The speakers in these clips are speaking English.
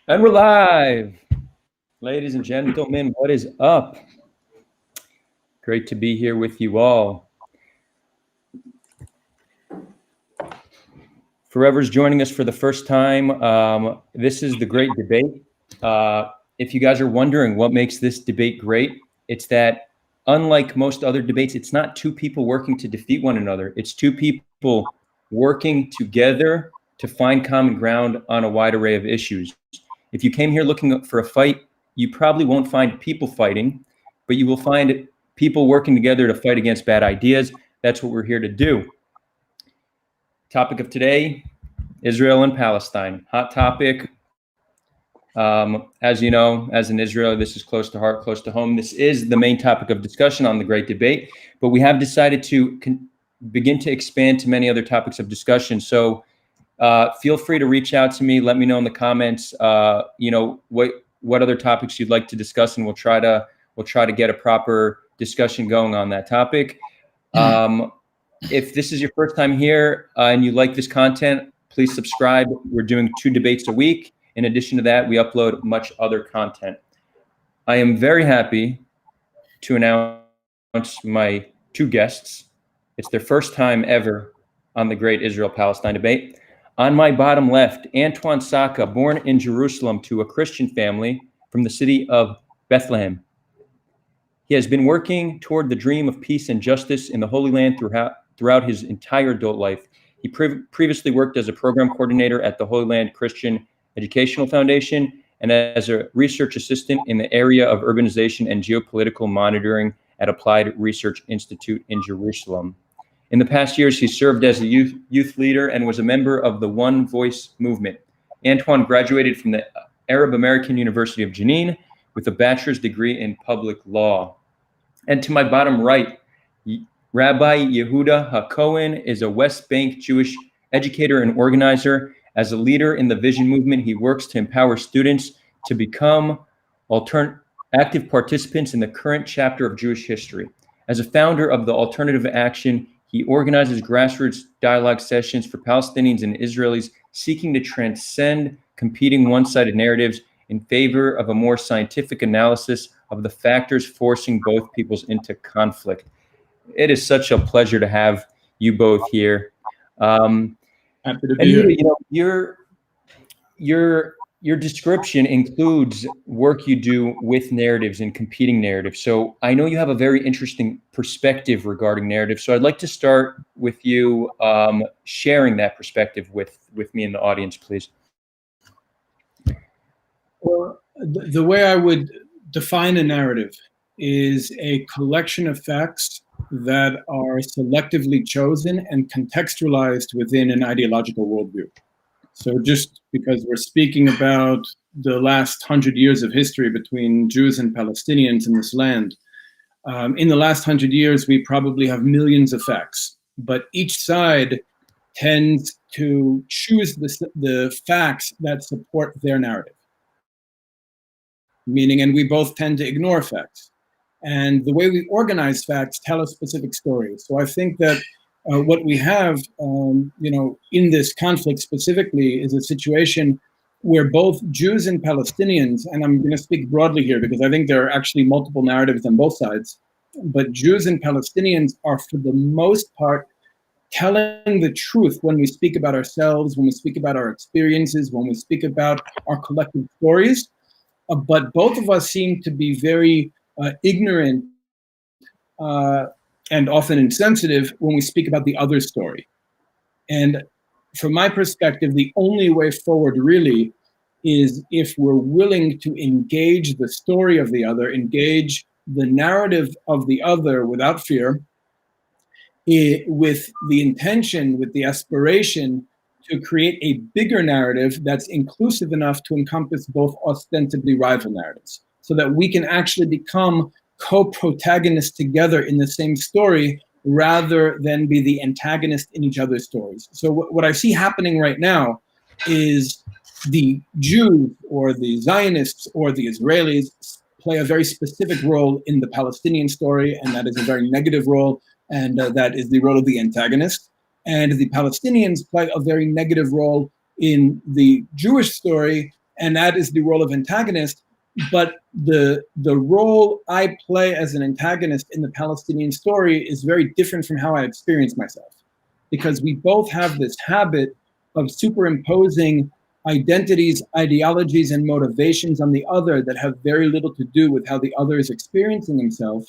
And we're live. Ladies and gentlemen, what is up? Great to be here with you all. Forever's joining us for the first time. This is the great debate. If you guys are wondering what makes this debate great, it's that unlike most other debates, it's not two people working to defeat one another. It's two people working together to find common ground on a wide array of issues. If you came here looking for a fight, you probably won't find people fighting, but you will find people working together to fight against bad ideas. That's what we're here to do. Topic of today, Israel and Palestine. Hot topic. As you know, as an Israeli, this is close to heart, close to home. This is the main topic of discussion on the Great Debate, but we have decided to begin to expand to many other topics of discussion. So feel free to reach out to me. Let me know in the comments, what other topics you'd like to discuss, and we'll try to get a proper discussion going on that topic. If this is your first time here and you like this content, please subscribe. We're doing 2 debates a week. In addition to that, we upload much other content. I am very happy to announce my 2 guests. It's their first time ever on the Great Israel-Palestine Debate. On my bottom left, Antwan Saca, born in Jerusalem to a Christian family from the city of Bethlehem. He has been working toward the dream of peace and justice in the Holy Land throughout his entire adult life. He previously worked as a program coordinator at the Holy Land Christian Educational Foundation and as a research assistant in the area of urbanization and geopolitical monitoring at Applied Research Institute in Jerusalem. In the past years, he served as a youth leader and was a member of the One Voice movement. Antwan graduated from the Arab American University of Jenin with a bachelor's degree in public law. And to my bottom right, Rabbi Yehuda HaKohen is a West Bank Jewish educator and organizer. As a leader in the Vision movement, he works to empower students to become active participants in the current chapter of Jewish history. As a founder of the Alternative Action, he organizes grassroots dialogue sessions for Palestinians and Israelis seeking to transcend competing one-sided narratives in favor of a more scientific analysis of the factors forcing both peoples into conflict. It is such a pleasure to have you both here. Happy to be here. Your description includes work you do with narratives and competing narratives. So I know you have a very interesting perspective regarding narratives. So I'd like to start with you sharing that perspective with me and the audience, please. Well, the way I would define a narrative is a collection of facts that are selectively chosen and contextualized within an ideological worldview. So just because we're speaking about the last 100 years of history between Jews and Palestinians in this land, in the last 100 years, we probably have millions of facts, but each side tends to choose the facts that support their narrative. Meaning, and we both tend to ignore facts. And the way we organize facts tell a specific story. So I think that what we have, in this conflict specifically is a situation where both Jews and Palestinians, and I'm going to speak broadly here because I think there are actually multiple narratives on both sides, but Jews and Palestinians are for the most part telling the truth when we speak about ourselves, when we speak about our experiences, when we speak about our collective stories. But both of us seem to be very ignorant and often insensitive when we speak about the other story. And from my perspective, the only way forward really is if we're willing to engage the story of the other, engage the narrative of the other without fear, with the intention, with the aspiration to create a bigger narrative that's inclusive enough to encompass both ostensibly rival narratives, so that we can actually become co-protagonists together in the same story rather than be the antagonist in each other's stories. So what I see happening right now is the Jews or the Zionists or the Israelis play a very specific role in the Palestinian story, and that is a very negative role, and that is the role of the antagonist. And the Palestinians play a very negative role in the Jewish story, and that is the role of antagonist. But the role I play as an antagonist in the Palestinian story is very different from how I experience myself, because we both have this habit of superimposing identities, ideologies, and motivations on the other that have very little to do with how the other is experiencing himself.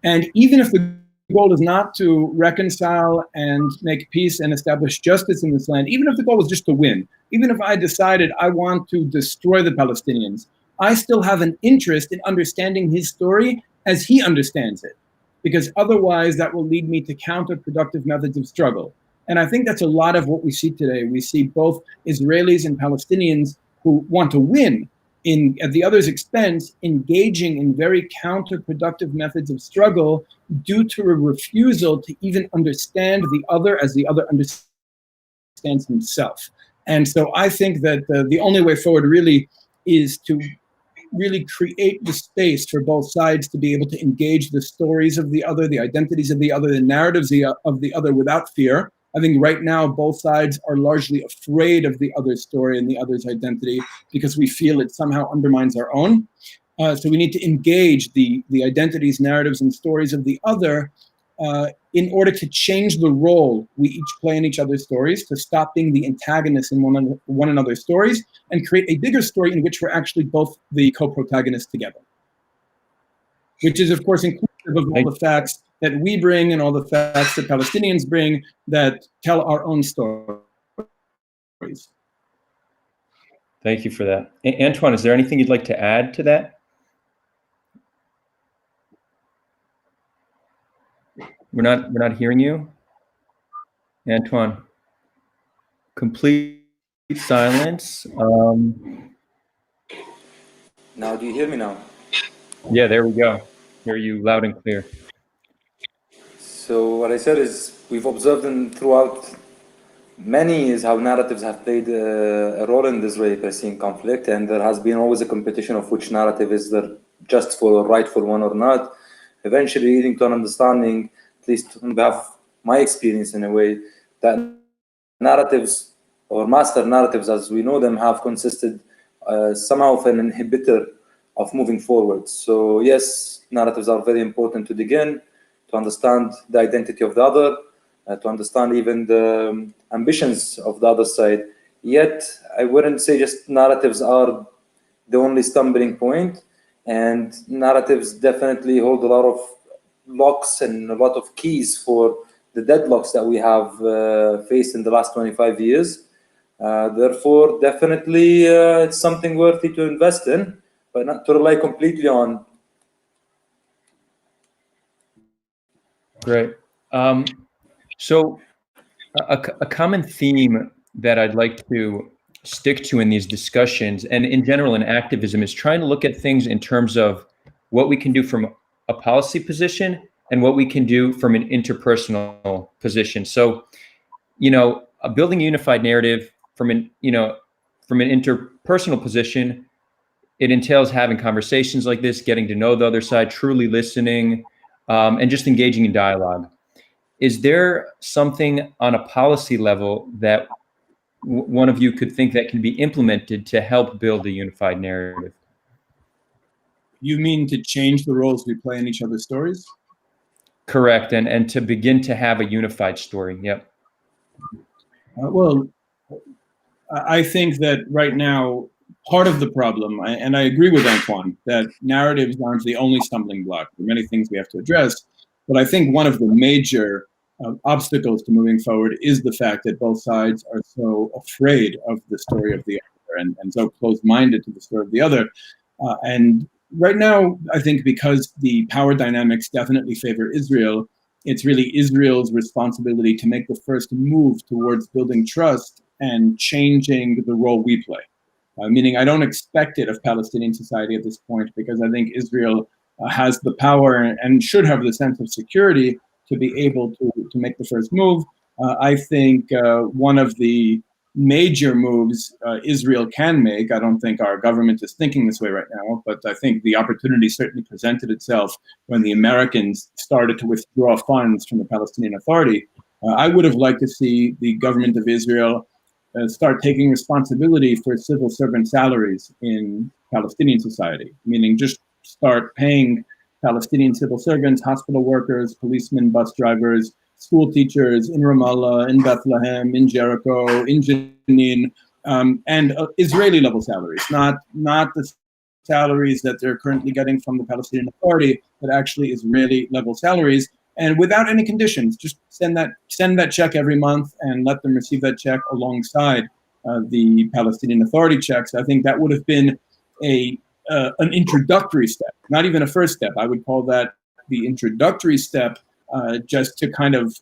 And even if the goal is not to reconcile and make peace and establish justice in this land, even if the goal is just to win, even if I decided I want to destroy the Palestinians, I still have an interest in understanding his story as he understands it, because otherwise that will lead me to counterproductive methods of struggle. And I think that's a lot of what we see today. We see both Israelis and Palestinians who want to win at the other's expense, engaging in very counterproductive methods of struggle due to a refusal to even understand the other as the other understands himself. And so I think that the only way forward really is to really create the space for both sides to be able to engage the stories of the other, the identities of the other, the narratives of the other without fear. I think right now both sides are largely afraid of the other's story and the other's identity because we feel it somehow undermines our own. So we need to engage the identities, narratives, and stories of the other in order to change the role we each play in each other's stories, to stop being the antagonists in one another's stories, and create a bigger story in which we're actually both the co-protagonists together. Which is, of course, inclusive of all the facts that we bring and all the facts that Palestinians bring that tell our own stories. Thank you for that. Antwan, is there anything you'd like to add to that? We're not hearing you. Antwan, complete silence. Now, do you hear me now? Yeah, there we go. Hear you loud and clear. So what I said is we've observed throughout many years how narratives have played a role in the Israeli-Palestinian conflict, and there has been always a competition of which narrative is the justful or rightful one or not, eventually leading to an understanding, at least on behalf of my experience in a way, that narratives or master narratives as we know them have consisted somehow of an inhibitor of moving forward. So yes, narratives are very important to dig in, to understand the identity of the other, to understand even the ambitions of the other side. Yet, I wouldn't say just narratives are the only stumbling point, and narratives definitely hold a lot of locks and a lot of keys for the deadlocks that we have faced in the last 25 years. Therefore, definitely it's something worthy to invest in, but not to rely completely on. Great. So a common theme that I'd like to stick to in these discussions and in general in activism is trying to look at things in terms of what we can do from a policy position and what we can do from an interpersonal position. So, building a unified narrative from an interpersonal position, it entails having conversations like this, getting to know the other side, truly listening, and just engaging in dialogue. Is there something on a policy level that one of you could think that can be implemented to help build a unified narrative? You mean to change the roles we play in each other's stories? Correct, and to begin to have a unified story. Yep. Well, I think that right now, part of the problem, and I agree with Antwan, that narratives aren't the only stumbling block. There are many things we have to address, but I think one of the major obstacles to moving forward is the fact that both sides are so afraid of the story of the other and so closed-minded to the story of the other. And right now, I think because the power dynamics definitely favor Israel, it's really Israel's responsibility to make the first move towards building trust and changing the role we play. Meaning I don't expect it of Palestinian society at this point, because I think Israel has the power and should have the sense of security to be able to make the first move. I think one of the major moves Israel can make, I don't think our government is thinking this way right now, but I think the opportunity certainly presented itself when the Americans started to withdraw funds from the Palestinian Authority. I would have liked to see the government of Israel start taking responsibility for civil servant salaries in Palestinian society, meaning just start paying Palestinian civil servants, hospital workers, policemen, bus drivers, school teachers in Ramallah, in Bethlehem, in Jericho, in Jenin, and Israeli level salaries, not the salaries that they're currently getting from the Palestinian Authority, but actually Israeli level salaries, and without any conditions. Just send that check every month and let them receive that check alongside the Palestinian Authority checks. I think that would have been an introductory step, not even a first step. I would call that the introductory step, just to kind of,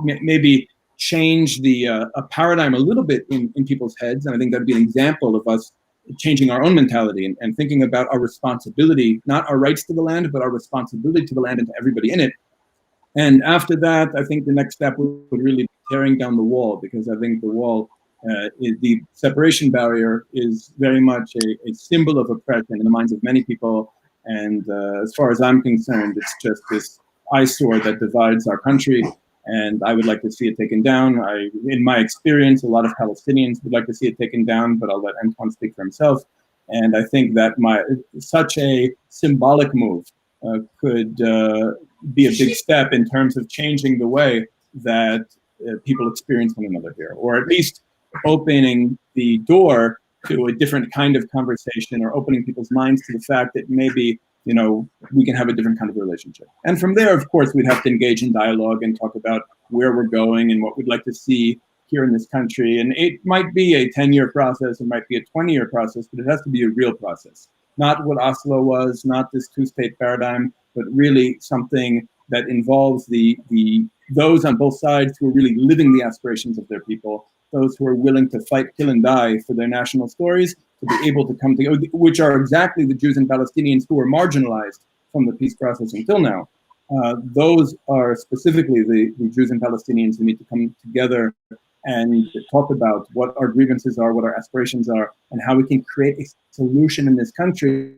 maybe change the a paradigm a little bit in people's heads. And I think that would be an example of us changing our own mentality and thinking about our responsibility, not our rights to the land, but our responsibility to the land and to everybody in it. And after that, I think the next step would really be tearing down the wall, because I think the wall, the separation barrier, is very much a symbol of oppression in the minds of many people. And as far as I'm concerned, it's just this eyesore that divides our country. And I would like to see it taken down. In my experience, a lot of Palestinians would like to see it taken down, but I'll let Antwan speak for himself. And I think that such a symbolic move could be a big step in terms of changing the way that people experience one another here, or at least opening the door to a different kind of conversation, or opening people's minds to the fact that maybe, we can have a different kind of relationship. And from there, of course, we'd have to engage in dialogue and talk about where we're going and what we'd like to see here in this country. And it might be a 10-year process, it might be a 20-year process, but it has to be a real process. Not what Oslo was, not this two-state paradigm, but really something that involves those on both sides who are really living the aspirations of their people, those who are willing to fight, kill, and die for their national stories, to be able to come together, which are exactly the Jews and Palestinians who were marginalized from the peace process until now. Those are specifically the Jews and Palestinians who need to come together and talk about what our grievances are, what our aspirations are, and how we can create a solution in this country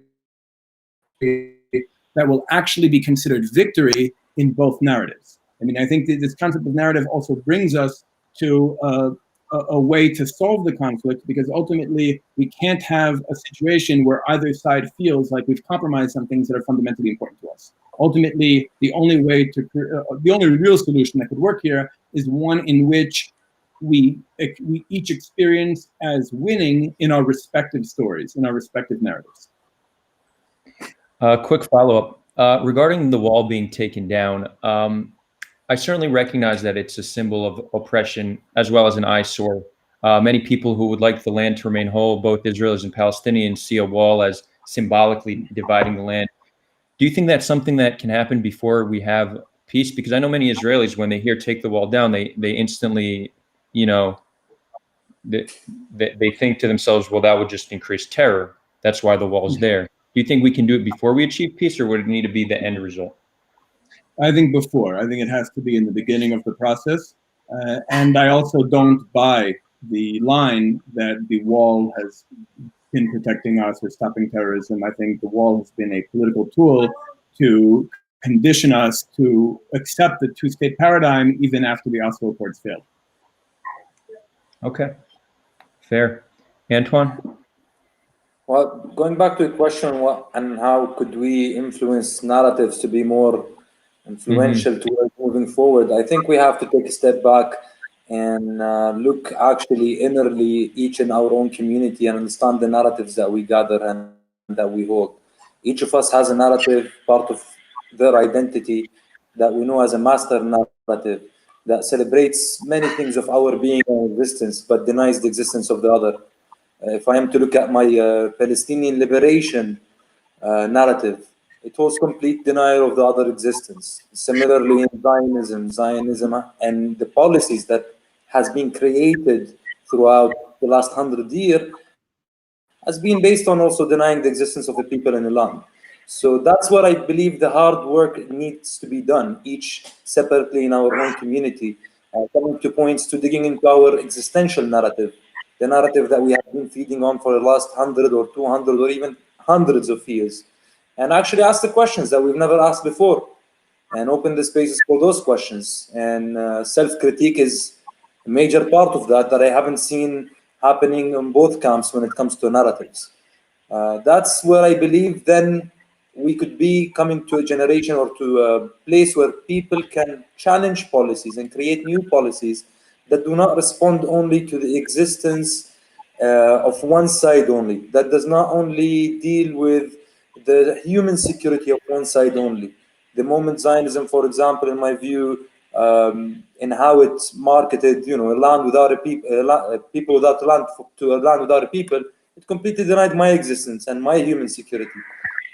that will actually be considered victory in both narratives. I mean, I think that this concept of narrative also brings us to a way to solve the conflict, because ultimately we can't have a situation where either side feels like we've compromised some things that are fundamentally important to us. Ultimately, the only real solution that could work here is one in which we each experience as winning in our respective stories, in our respective narratives. Quick follow-up regarding the wall being taken down. I certainly recognize that it's a symbol of oppression as well as an eyesore. Many people who would like the land to remain whole, both Israelis and Palestinians, see a wall as symbolically dividing the land. Do you think that's something that can happen before we have peace? Because I know many Israelis, when they hear take the wall down, they instantly, they think to themselves, well, that would just increase terror. That's why the wall is there. Do you think we can do it before we achieve peace, or would it need to be the end result? I think before. I think it has to be in the beginning of the process. And I also don't buy the line that the wall has been protecting us or stopping terrorism. I think the wall has been a political tool to condition us to accept the two-state paradigm even after the Oslo Accords failed. Okay, fair. Antwan? Well, going back to the question, and how could we influence narratives to be more influential towards moving forward? I think we have to take a step back and look actually innerly, each in our own community, and understand the narratives that we gather and that we hold. Each of us has a narrative, part of their identity, that we know as a master narrative, that celebrates many things of our being and existence, but denies the existence of the other. If I am to look at my Palestinian liberation narrative, it holds complete denial of the other existence. Similarly, in Zionism and the policies that has been created throughout the last 100 years has been based on also denying the existence of the people in the land. So that's what I believe the hard work needs to be done, each separately in our own community, coming to points to digging into our existential narrative, the narrative that we have been feeding on for the last 100 or 200 or even hundreds of years, and actually ask the questions that we've never asked before, and open the spaces for those questions. And self-critique is major part of that I haven't seen happening in both camps when it comes to narratives. That's where I believe then we could be coming to a generation or to a place where people can challenge policies and create new policies that do not respond only to the existence of one side only, that does not only deal with the human security of one side only. The moment Zionism, for example, in my view, in how it's marketed, a land without a people, people without land to a land without a people, it completely denied my existence and my human security.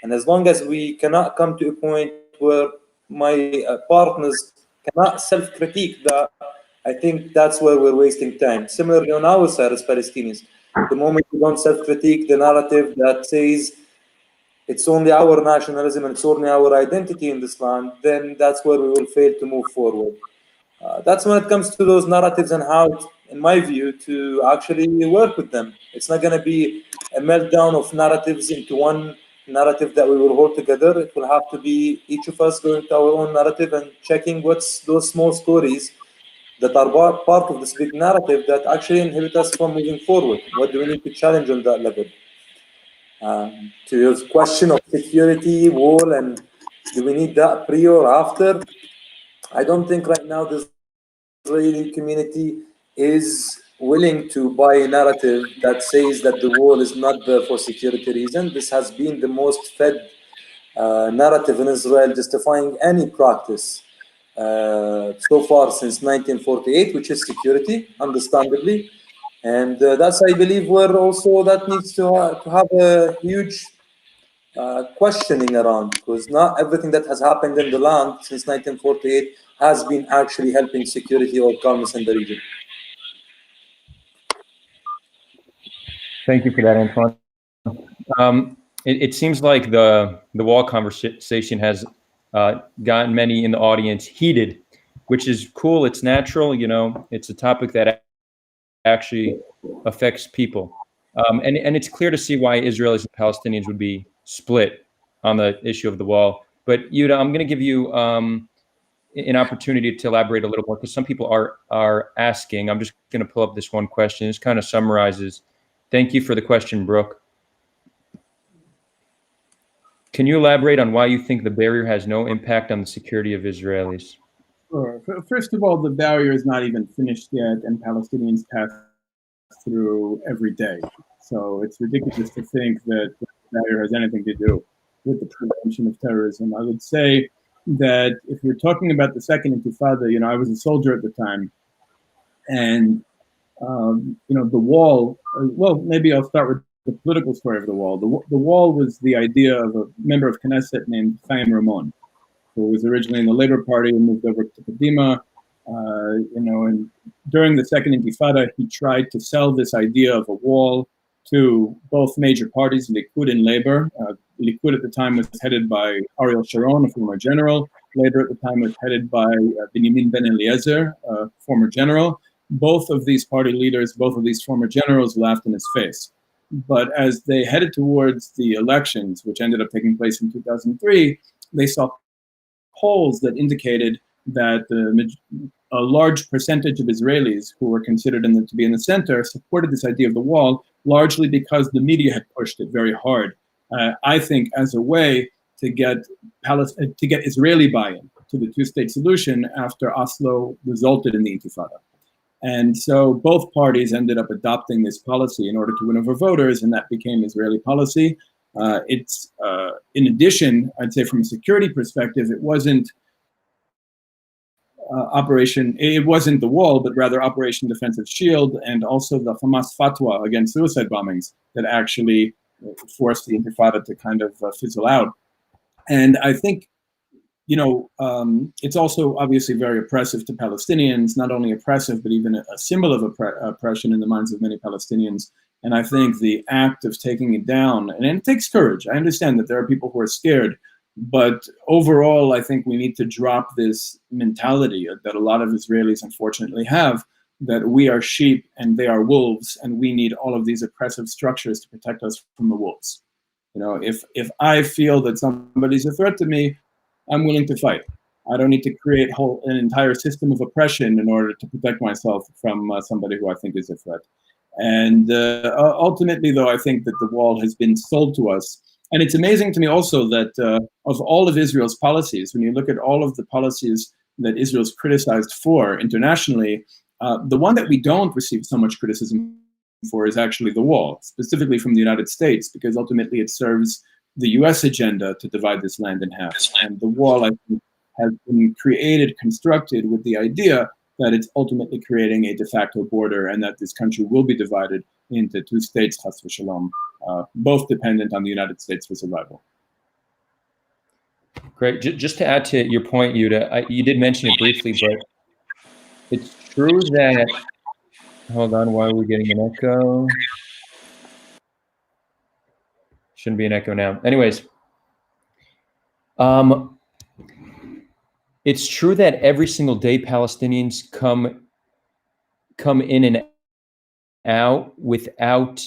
And as long as we cannot come to a point where my partners cannot self-critique that, I think that's where we're wasting time. Similarly, on our side as Palestinians, the moment we don't self-critique the narrative that says it's only our nationalism and it's only our identity in this land, then that's where we will fail to move forward. That's when it comes to those narratives and how, in my view, to actually work with them. It's not going to be a meltdown of narratives into one narrative that we will hold together. It will have to be each of us going to our own narrative and checking what's those small stories that are part of this big narrative that actually inhibit us from moving forward. What do we need to challenge on that level? To your question of security, wall, and do we need that pre or after? I don't think right now the Israeli community is willing to buy a narrative that says that the wall is not there for security reasons. This has been the most fed narrative in Israel justifying any practice so far since 1948, which is security, understandably. And that's, I believe, where also that needs to have a huge questioning around, because not everything that has happened in the land since 1948 has been actually helping security or calmness in the region. Thank you for that, Antwan. It seems like the wall conversation has gotten many in the audience heated, which is cool. It's natural. It's a topic that actually affects people. And it's clear to see why Israelis and Palestinians would be split on the issue of the wall. But Yehuda, I'm going to give you an opportunity to elaborate a little more, because some people are asking. I'm just going to pull up this one question. This kind of summarizes. Thank you for the question, Brooke. Can you elaborate on why you think the barrier has no impact on the security of Israelis? Sure. First of all, the barrier is not even finished yet, and Palestinians pass through every day. So it's ridiculous to think that the barrier has anything to do with the prevention of terrorism. I would say that if we're talking about the second Intifada, I was a soldier at the time, and the wall. Well, maybe I'll start with the political story of the wall. The wall was the idea of a member of Knesset named Chaim Ramon, who was originally in the Labour Party and moved over to Kadima. And during the second Intifada, he tried to sell this idea of a wall to both major parties, Likud and Labour. Likud at the time was headed by Ariel Sharon, a former general. Labour at the time was headed by Benjamin Ben Eliezer, a former general. Both of these party leaders, both of these former generals laughed in his face. But as they headed towards the elections, which ended up taking place in 2003, they saw polls that indicated that a large percentage of Israelis who were considered to be in the center supported this idea of the wall, largely because the media had pushed it very hard. I think as a way to get Israeli buy-in to the two-state solution after Oslo resulted in the Intifada. And so both parties ended up adopting this policy in order to win over voters, and that became Israeli policy. In addition, I'd say from a security perspective, it wasn't it wasn't the wall, but rather Operation Defensive Shield, and also the Hamas fatwa against suicide bombings that actually forced the Intifada to kind of fizzle out. And I think, it's also obviously very oppressive to Palestinians, not only oppressive, but even a symbol of oppression in the minds of many Palestinians. And I think the act of taking it down, and it takes courage. I understand that there are people who are scared, but overall, I think we need to drop this mentality that a lot of Israelis unfortunately have, that we are sheep and they are wolves, and we need all of these oppressive structures to protect us from the wolves. If I feel that somebody's a threat to me, I'm willing to fight. I don't need to create an entire system of oppression in order to protect myself from somebody who I think is a threat. And ultimately, though, I think that the wall has been sold to us. And it's amazing to me also that of all of Israel's policies, when you look at all of the policies that Israel's criticized for internationally, the one that we don't receive so much criticism for is actually the wall, specifically from the United States, because ultimately it serves the US agenda to divide this land in half. And the wall, I think, has been constructed with the idea that it's ultimately creating a de facto border and that this country will be divided into two states, chas v'shalom, both dependent on the United States for survival. Great. Just to add to your point, Yehuda, you did mention it briefly, but it's true that, hold on, why are we getting an echo? Shouldn't be an echo now. Anyways, it's true that every single day Palestinians come in and out without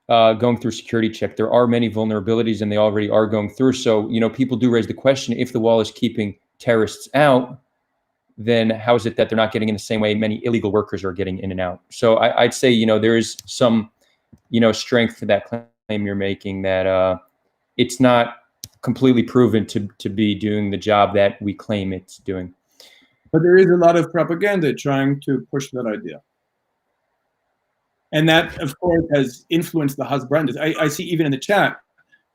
going through security check. There are many vulnerabilities, and they already are going through. So, people do raise the question: if the wall is keeping terrorists out, then how is it that they're not getting in the same way many illegal workers are getting in and out? So I'd say, there is some, strength to that claim you're making, that it's not completely proven to be doing the job that we claim it's doing. But there is a lot of propaganda trying to push that idea. And that, of course, has influenced the Hasbrandas. I see even in the chat,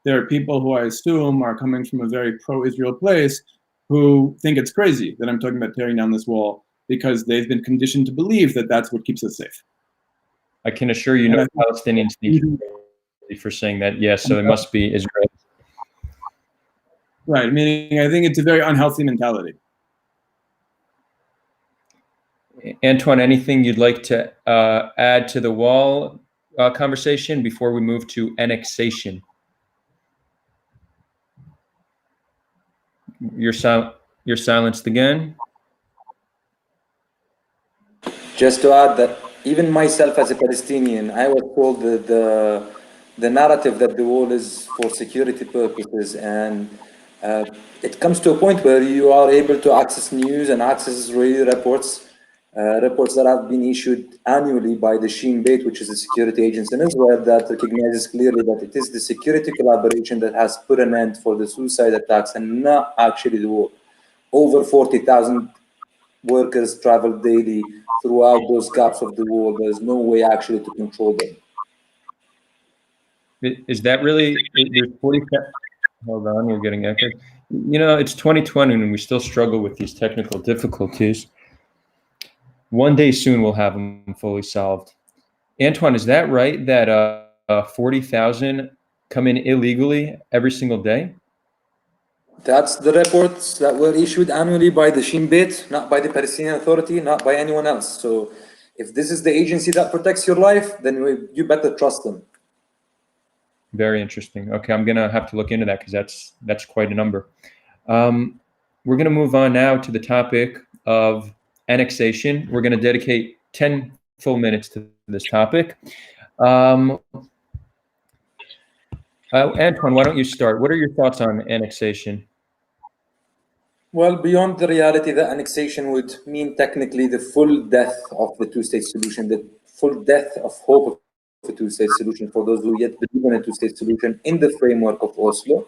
there are people who I assume are coming from a very pro-Israel place who think it's crazy that I'm talking about tearing down this wall because they've been conditioned to believe that that's what keeps us safe. I can assure you, no Palestinians need to be for saying that. Yes, so it must be Israel. Right, meaning I think it's a very unhealthy mentality. Antwan, anything you'd like to add to the wall conversation before we move to annexation? You're silenced again. Just to add that even myself as a Palestinian, I was told that the narrative that the wall is for security purposes, and it comes to a point where you are able to access news and access Israeli reports that have been issued annually by the Shin Bet, which is a security agency in Israel, that recognizes clearly that it is the security collaboration that has put an end for the suicide attacks and not actually the war. Over 40,000 workers travel daily throughout those gaps of the wall. There's no way actually to control them. Is that really, there's 40, hold on, we're getting echoed. It's 2020 and we still struggle with these technical difficulties. One day soon we'll have them fully solved. Antwan, is that right, that 40,000 come in illegally every single day? That's the reports that were issued annually by the Shin Bet, not by the Palestinian Authority, not by anyone else. So if this is the agency that protects your life, then you better trust them. Very interesting. Okay, I'm gonna have to look into that because that's quite a number. We're gonna move on now to the topic of annexation. We're gonna dedicate 10 full minutes to this topic. Antwan, why don't you start? What are your thoughts on annexation? Well, beyond the reality that annexation would mean technically the full death of the two-state solution, the full death of hope of a two-state solution for those who yet believe in a two-state solution in the framework of Oslo,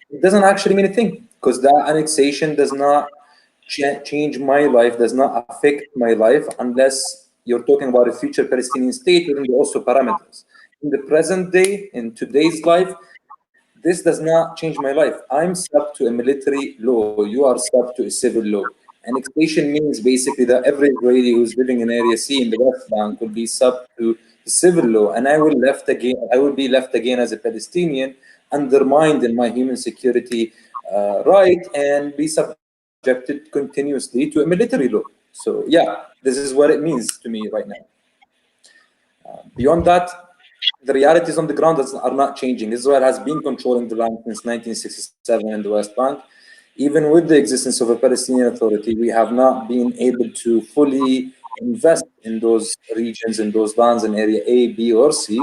it doesn't actually mean a thing, because that annexation does not change my life, does not affect my life, unless you're talking about a future Palestinian state within the Oslo parameters. In the present day, in today's life, this does not change my life. I'm sub to a military law. You are sub to a civil law. Annexation means basically that every Israeli who's living in Area C in the West Bank will be sub to the civil law, and I will be left again as a Palestinian, undermined in my human security right, and be subjected continuously to a military law. So yeah, this is what it means to me right now. Beyond that, the realities on the ground are not changing. Israel has been controlling the land since 1967 in the West Bank. Even with the existence of a Palestinian Authority, we have not been able to fully invest in those regions, in those lands in Area A, B, or C.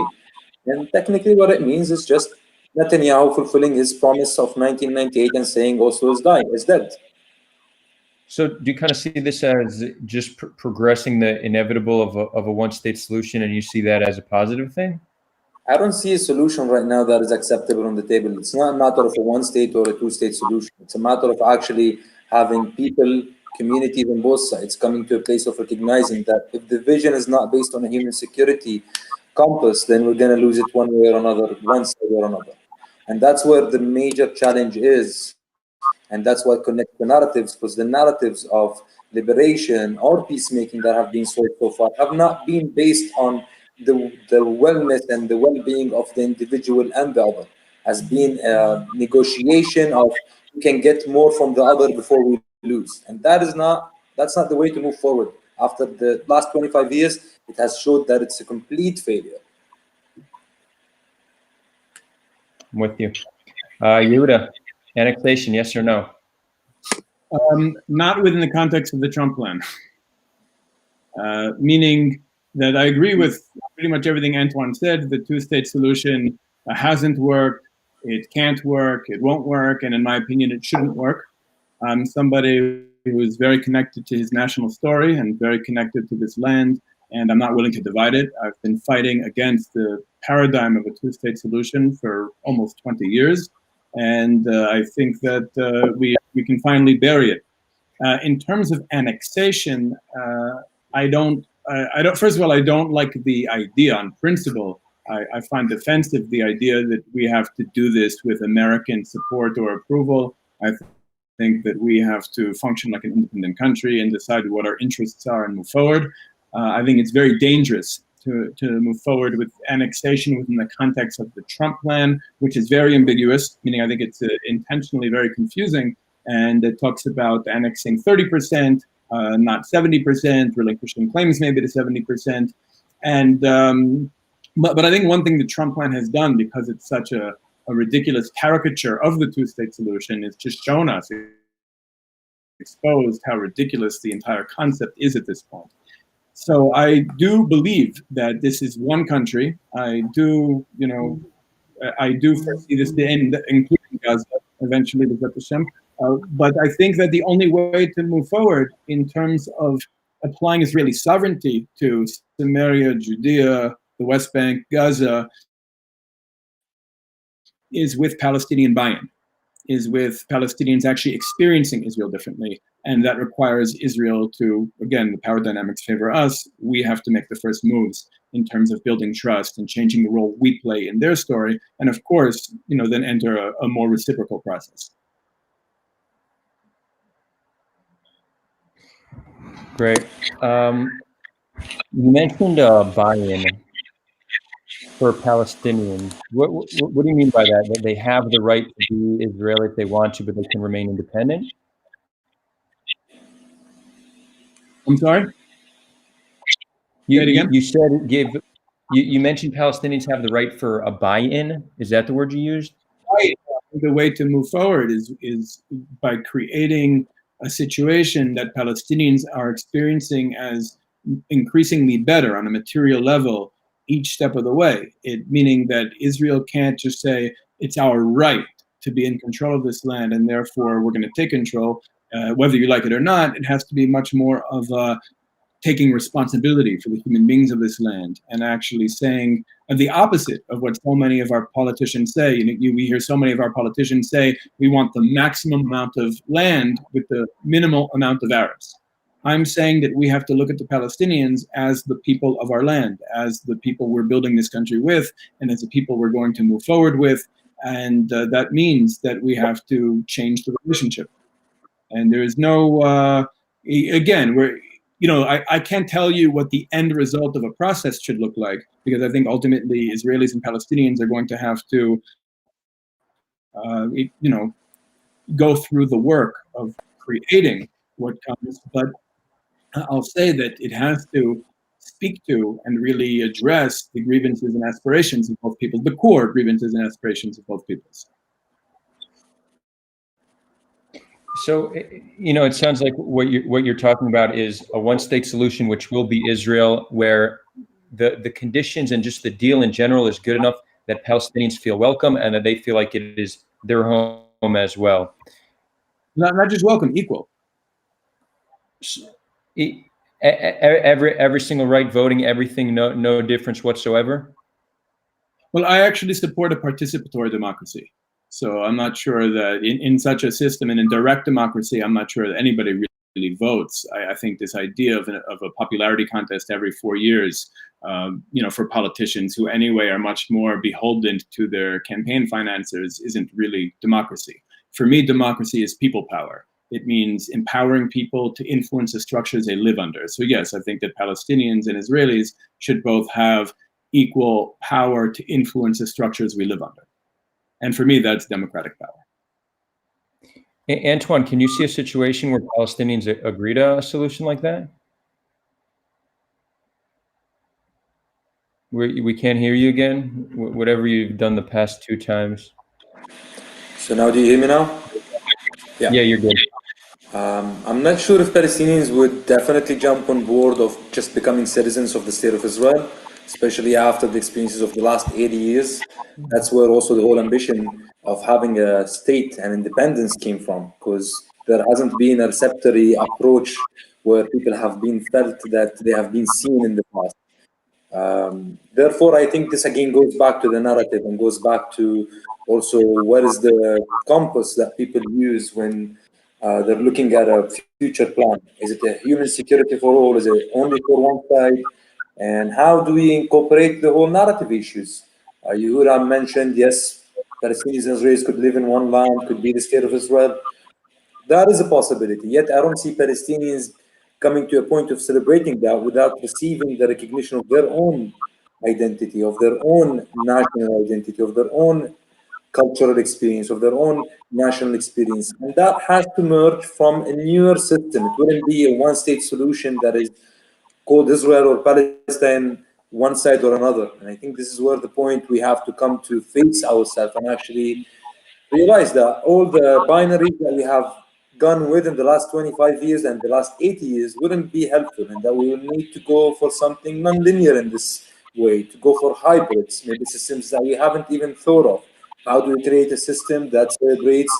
And technically what it means is just Netanyahu fulfilling his promise of 1998 and saying Oslo is dead. So do you kind of see this as just progressing the inevitable of a one-state solution, and you see that as a positive thing? I don't see a solution right now that is acceptable on the table. It's not a matter of a one-state or a two-state solution. It's a matter of actually having people, communities on both sides coming to a place of recognizing that if the vision is not based on a human security compass, then we're going to lose it one way or another, one side or another. And that's where the major challenge is. And that's what connects the narratives, because the narratives of liberation or peacemaking that have been sold so far have not been based on the wellness and the well-being of the individual and the other, has been a negotiation of we can get more from the other before we lose. And that's not the way to move forward. After the last 25 years, it has showed that it's a complete failure. I'm with you. Yehuda, annexation, yes or no? Not within the context of the Trump plan. Meaning that I agree with pretty much everything Antwan said. The two-state solution hasn't worked, it can't work, it won't work, and in my opinion, it shouldn't work. I'm somebody who is very connected to his national story and very connected to this land, and I'm not willing to divide it. I've been fighting against the paradigm of a two-state solution for almost 20 years, and I think that we can finally bury it. In terms of annexation, I don't. First of all, I don't like the idea on principle. I find offensive the idea that we have to do this with American support or approval. I think that we have to function like an independent country and decide what our interests are and move forward. I think it's very dangerous to move forward with annexation within the context of the Trump plan, which is very ambiguous, meaning I think it's intentionally very confusing. And it talks about annexing 30%, not 70%, relinquishing claims maybe to 70%. And but I think one thing the Trump plan has done, because it's such a ridiculous caricature of the two-state solution, is just shown us, exposed how ridiculous the entire concept is at this point. So I do believe that this is one country. I do foresee this end, including Gaza, eventually with Bethlehem. But I think that the only way to move forward in terms of applying Israeli sovereignty to Samaria, Judea, the West Bank, Gaza, is with Palestinian buy-in, is with Palestinians actually experiencing Israel differently. And that requires Israel to, again, the power dynamics favor us. We have to make the first moves in terms of building trust and changing the role we play in their story. And of course, then enter a more reciprocal process. Great. You mentioned buy-in for Palestinians. What do you mean by that? That they have the right to be Israeli if they want to, but they can remain independent? I'm sorry? You said you mentioned Palestinians have the right for a buy-in. Is that the word you used? Right. The way to move forward is by creating a situation that Palestinians are experiencing as increasingly better on a material level each step of the way. Meaning that Israel can't just say it's our right to be in control of this land and therefore we're going to take control. Whether you like it or not, it has to be much more of taking responsibility for the human beings of this land and actually saying the opposite of what so many of our politicians say. We hear so many of our politicians say, we want the maximum amount of land with the minimal amount of Arabs. I'm saying that we have to look at the Palestinians as the people of our land, as the people we're building this country with, and as the people we're going to move forward with. And that means that we have to change the relationship. And there is no, again, I can't tell you what the end result of a process should look like, because I think ultimately Israelis and Palestinians are going to have to, go through the work of creating what comes. But I'll say that it has to speak to and really address the grievances and aspirations of both peoples, the core grievances and aspirations of both peoples. So, it sounds like what you're talking about is a one-state solution, which will be Israel, where the conditions and just the deal in general is good enough that Palestinians feel welcome and that they feel like it is their home as well. Not just welcome, equal. Every single right voting, everything, no difference whatsoever? Well, I actually support a participatory democracy. So I'm not sure that in such a system and in direct democracy, I'm not sure that anybody really votes. I think this idea of a popularity contest every 4 years, for politicians who anyway are much more beholden to their campaign financiers isn't really democracy. For me, democracy is people power. It means empowering people to influence the structures they live under. So yes, I think that Palestinians and Israelis should both have equal power to influence the structures we live under. And for me, that's democratic power. Antwan, can you see a situation where Palestinians agree to a solution like that? We can't hear you again, whatever you've done the past 2 times. So now do you hear me now? Yeah, you're good. I'm not sure if Palestinians would definitely jump on board of just becoming citizens of the state of Israel, especially after the experiences of the last 80 years. That's where also the whole ambition of having a state and independence came from, because there hasn't been a receptory approach where people have been felt that they have been seen in the past. Therefore, I think this again goes back to the narrative and goes back to also what is the compass that people use when they're looking at a future plan. Is it a human security for all? Is it only for one side? And how do we incorporate the whole narrative issues? Yehuda mentioned, yes, Palestinians and Israelis could live in one land, could be the state of Israel. That is a possibility. Yet I don't see Palestinians coming to a point of celebrating that without receiving the recognition of their own identity, of their own national identity, of their own cultural experience, of their own national experience. And that has to merge from a newer system. It wouldn't be a one-state solution that is called Israel or Palestine, one side or another. And I think this is where the point we have to come to face ourselves and actually realize that all the binaries that we have gone with in the last 25 years and the last 80 years wouldn't be helpful, and that we will need to go for something non-linear in this way, to go for hybrids, maybe systems that we haven't even thought of. How do we create a system that celebrates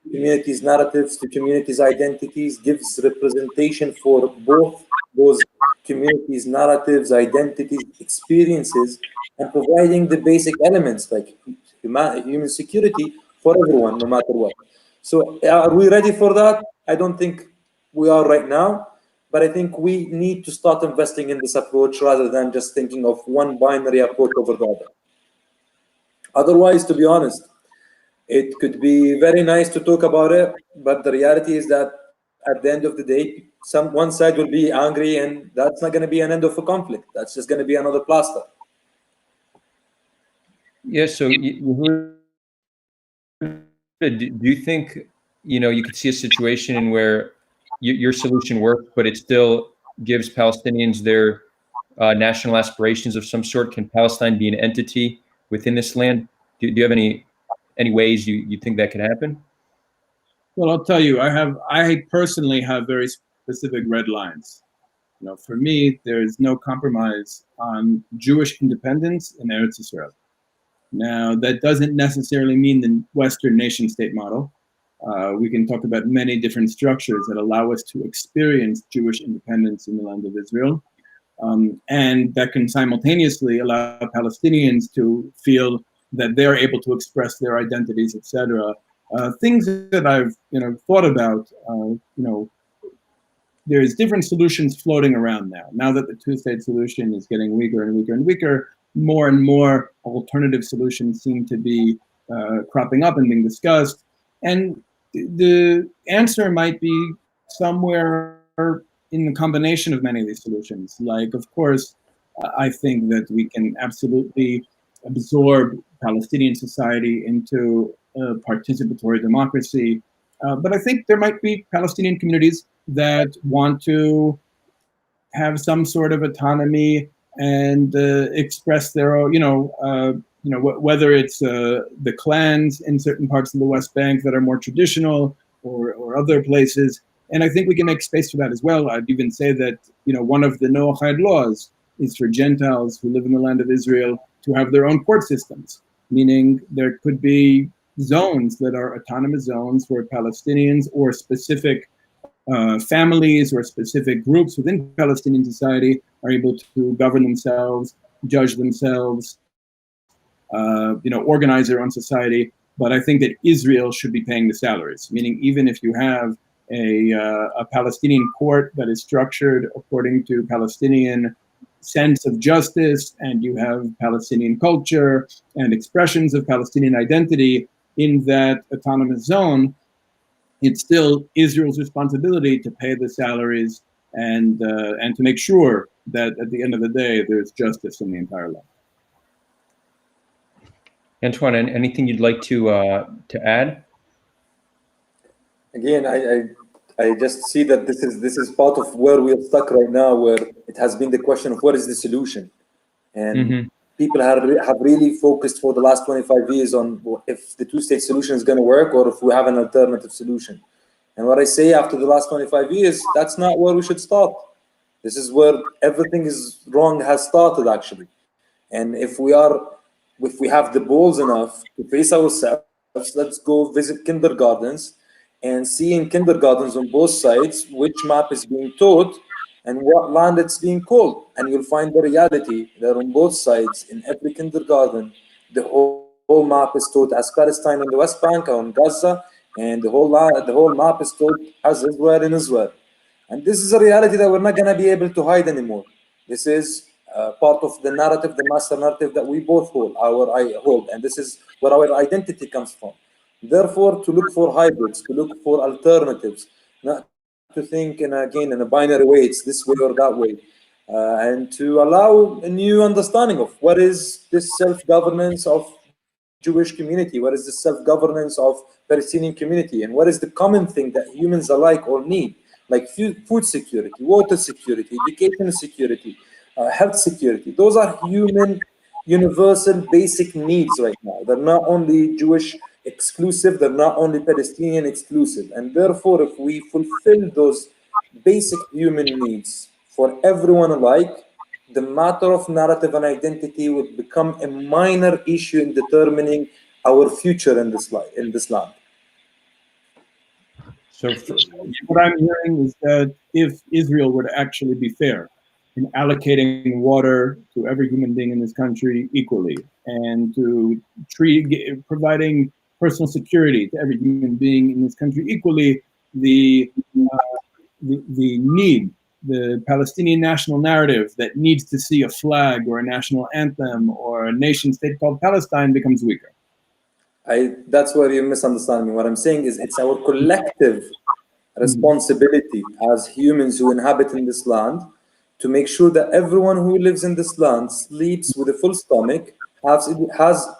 communities' narratives to communities' identities, gives representation for both those communities' narratives, identities, experiences, and providing the basic elements like human security for everyone, no matter what. So are we ready for that? I don't think we are right now, but I think we need to start investing in this approach rather than just thinking of one binary approach over the other. Otherwise, to be honest, it could be very nice to talk about it, but the reality is that at the end of the day, one side will be angry, and that's not going to be an end of a conflict. That's just going to be another plaster. Yeah, so do you think, you could see a situation in where your solution works, but it still gives Palestinians their national aspirations of some sort? Can Palestine be an entity within this land? Do you have any ways you think that could happen? Well, I'll tell you, I personally have very specific red lines. For me, there's no compromise on Jewish independence in Eretz Israel. Now, that doesn't necessarily mean the Western nation-state model. We can talk about many different structures that allow us to experience Jewish independence in the land of Israel. And that can simultaneously allow Palestinians to feel that they're able to express their identities, etc. Things that I've thought about. There's different solutions floating around now. Now that the two-state solution is getting weaker and weaker and weaker, more and more alternative solutions seem to be cropping up and being discussed. And the answer might be somewhere in the combination of many of these solutions. Like, of course, I think that we can absolutely absorb Palestinian society into a participatory democracy. But I think there might be Palestinian communities that want to have some sort of autonomy and express their own, whether it's the clans in certain parts of the West Bank that are more traditional or other places. And I think we can make space for that as well. I'd even say that, one of the Noahide laws is for Gentiles who live in the land of Israel to have their own court systems, meaning there could be zones that are autonomous zones for Palestinians or specific families or specific groups within Palestinian society are able to govern themselves, judge themselves, organize their own society. But I think that Israel should be paying the salaries, meaning even if you have a Palestinian court that is structured according to Palestinian sense of justice, and you have Palestinian culture and expressions of Palestinian identity in that autonomous zone, it's still Israel's responsibility to pay the salaries and to make sure that at the end of the day, there's justice in the entire land. Antwan, anything you'd like to add? Again, I just see that this is part of where we are stuck right now, where it has been the question of what is the solution, and people have really focused for the last 25 years on if the two-state solution is going to work or if we have an alternative solution. And what I say after the last 25 years, that's not where we should start. This is where everything is wrong has started, actually. And if we have the balls enough to face ourselves, let's go visit kindergartens and see in kindergartens on both sides which map is being taught and what land it's being called. And you'll find the reality that on both sides, in every kindergarten, the whole map is taught as Palestine in the West Bank or in Gaza, and the whole map is taught as Israel in Israel. And this is a reality that we're not going to be able to hide anymore. This is part of the narrative, the master narrative that we both hold, and this is where our identity comes from. Therefore, to look for hybrids, to look for alternatives, not to think in a binary way, it's this way or that way, and to allow a new understanding of what is this self-governance of Jewish community, what is the self-governance of Palestinian community, and what is the common thing that humans alike all need, like food security, water security, education security, health security. Those are human, universal, basic needs right now. They're not only Jewish exclusive, they're not only Palestinian exclusive. And therefore, if we fulfill those basic human needs for everyone alike, the matter of narrative and identity would become a minor issue in determining our future in this land. So what I'm hearing is that if Israel were to actually be fair in allocating water to every human being in this country equally, and to providing personal security to every human being in this country equally, the Palestinian national narrative that needs to see a flag or a national anthem or a nation state called Palestine becomes weaker. That's where you misunderstand me. What I'm saying is it's our collective responsibility as humans who inhabit in this land to make sure that everyone who lives in this land sleeps with a full stomach, has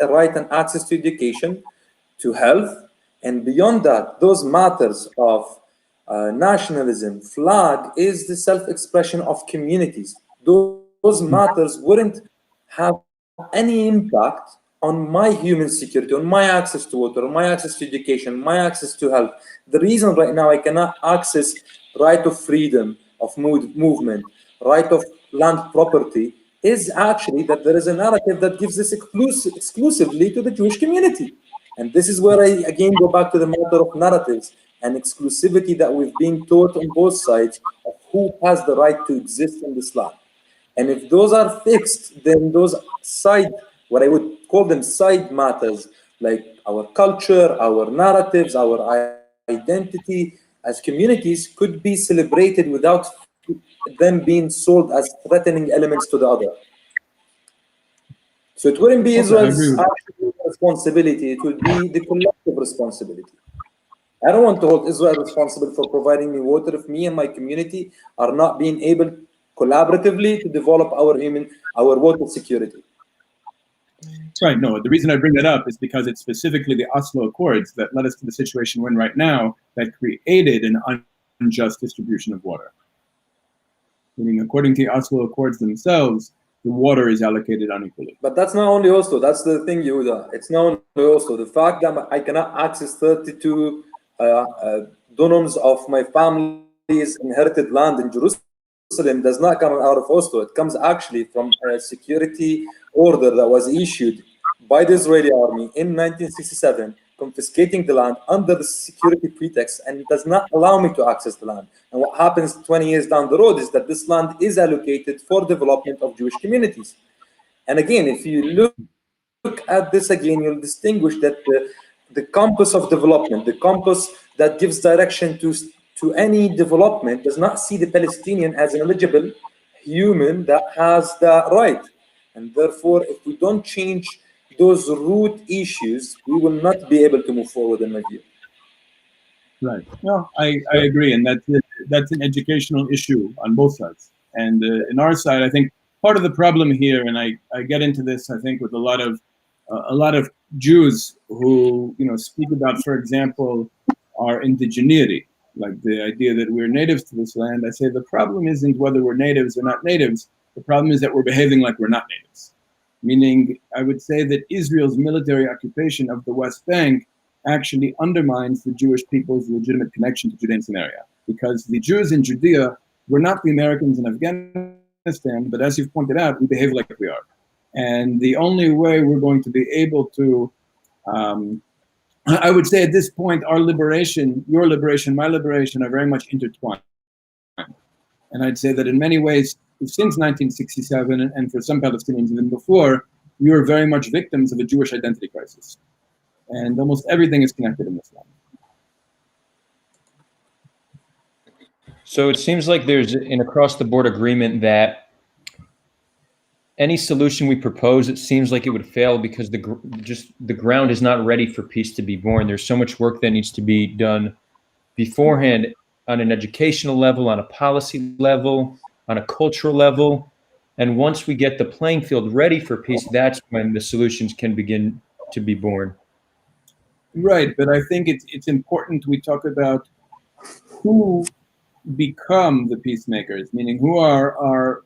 a right and access to education, to health, and beyond that, those matters of nationalism, flag is the self-expression of communities. Those matters wouldn't have any impact on my human security, on my access to water, on my access to education, my access to health. The reason right now I cannot access right of freedom of movement, right of land property, is actually that there is a narrative that gives this exclusively to the Jewish community. And this is where I again go back to the matter of narratives and exclusivity that we've been taught on both sides of who has the right to exist in this land. And if those are fixed, then those what I would call them side matters, like our culture, our narratives, our identity as communities could be celebrated without them being sold as threatening elements to the other. So it wouldn't be Israel's actual responsibility, it would be the collective responsibility. I don't want to hold Israel responsible for providing me water if me and my community are not being able collaboratively to develop our water security. Right, no, the reason I bring that up is because it's specifically the Oslo Accords that led us to the situation we're in right now that created an unjust distribution of water. Meaning, according to the Oslo Accords themselves, the water is allocated unequally. But that's not only Oslo, that's the thing, Yehuda. It's not only Oslo. The fact that I cannot access 32 dunums of my family's inherited land in Jerusalem does not come out of Oslo. It comes actually from a security order that was issued by the Israeli army in 1967, confiscating the land under the security pretext and does not allow me to access the land. And what happens 20 years down the road is that this land is allocated for development of Jewish communities. And again, if you look at this again, you'll distinguish that the compass of development, the compass that gives direction to any development, does not see the Palestinian as an eligible human that has that right. And therefore, if we don't change those root issues, we will not be able to move forward, in my view. Right. No, I agree, and that's an educational issue on both sides. And in our side, I think part of the problem here, and I get into this, I think, with a lot of Jews who speak about, for example, our indigeneity, like the idea that we're natives to this land. I say the problem isn't whether we're natives or not natives. The problem is that we're behaving like we're not natives. Meaning, I would say that Israel's military occupation of the West Bank actually undermines the Jewish people's legitimate connection to Judea and Samaria. Because the Jews in Judea were not the Americans in Afghanistan, but as you've pointed out, we behave like we are. And the only way we're going to be able to, I would say at this point, our liberation, your liberation, my liberation are very much intertwined. And I'd say that in many ways, since 1967, and for some Palestinians even before, we were very much victims of a Jewish identity crisis. And almost everything is connected in this land. So it seems like there's an across-the-board agreement that any solution we propose, it seems like it would fail because the ground is not ready for peace to be born. There's so much work that needs to be done beforehand on an educational level, on a policy level, on a cultural level. And once we get the playing field ready for peace, that's when the solutions can begin to be born. Right, but I think it's important we talk about who become the peacemakers, meaning who are our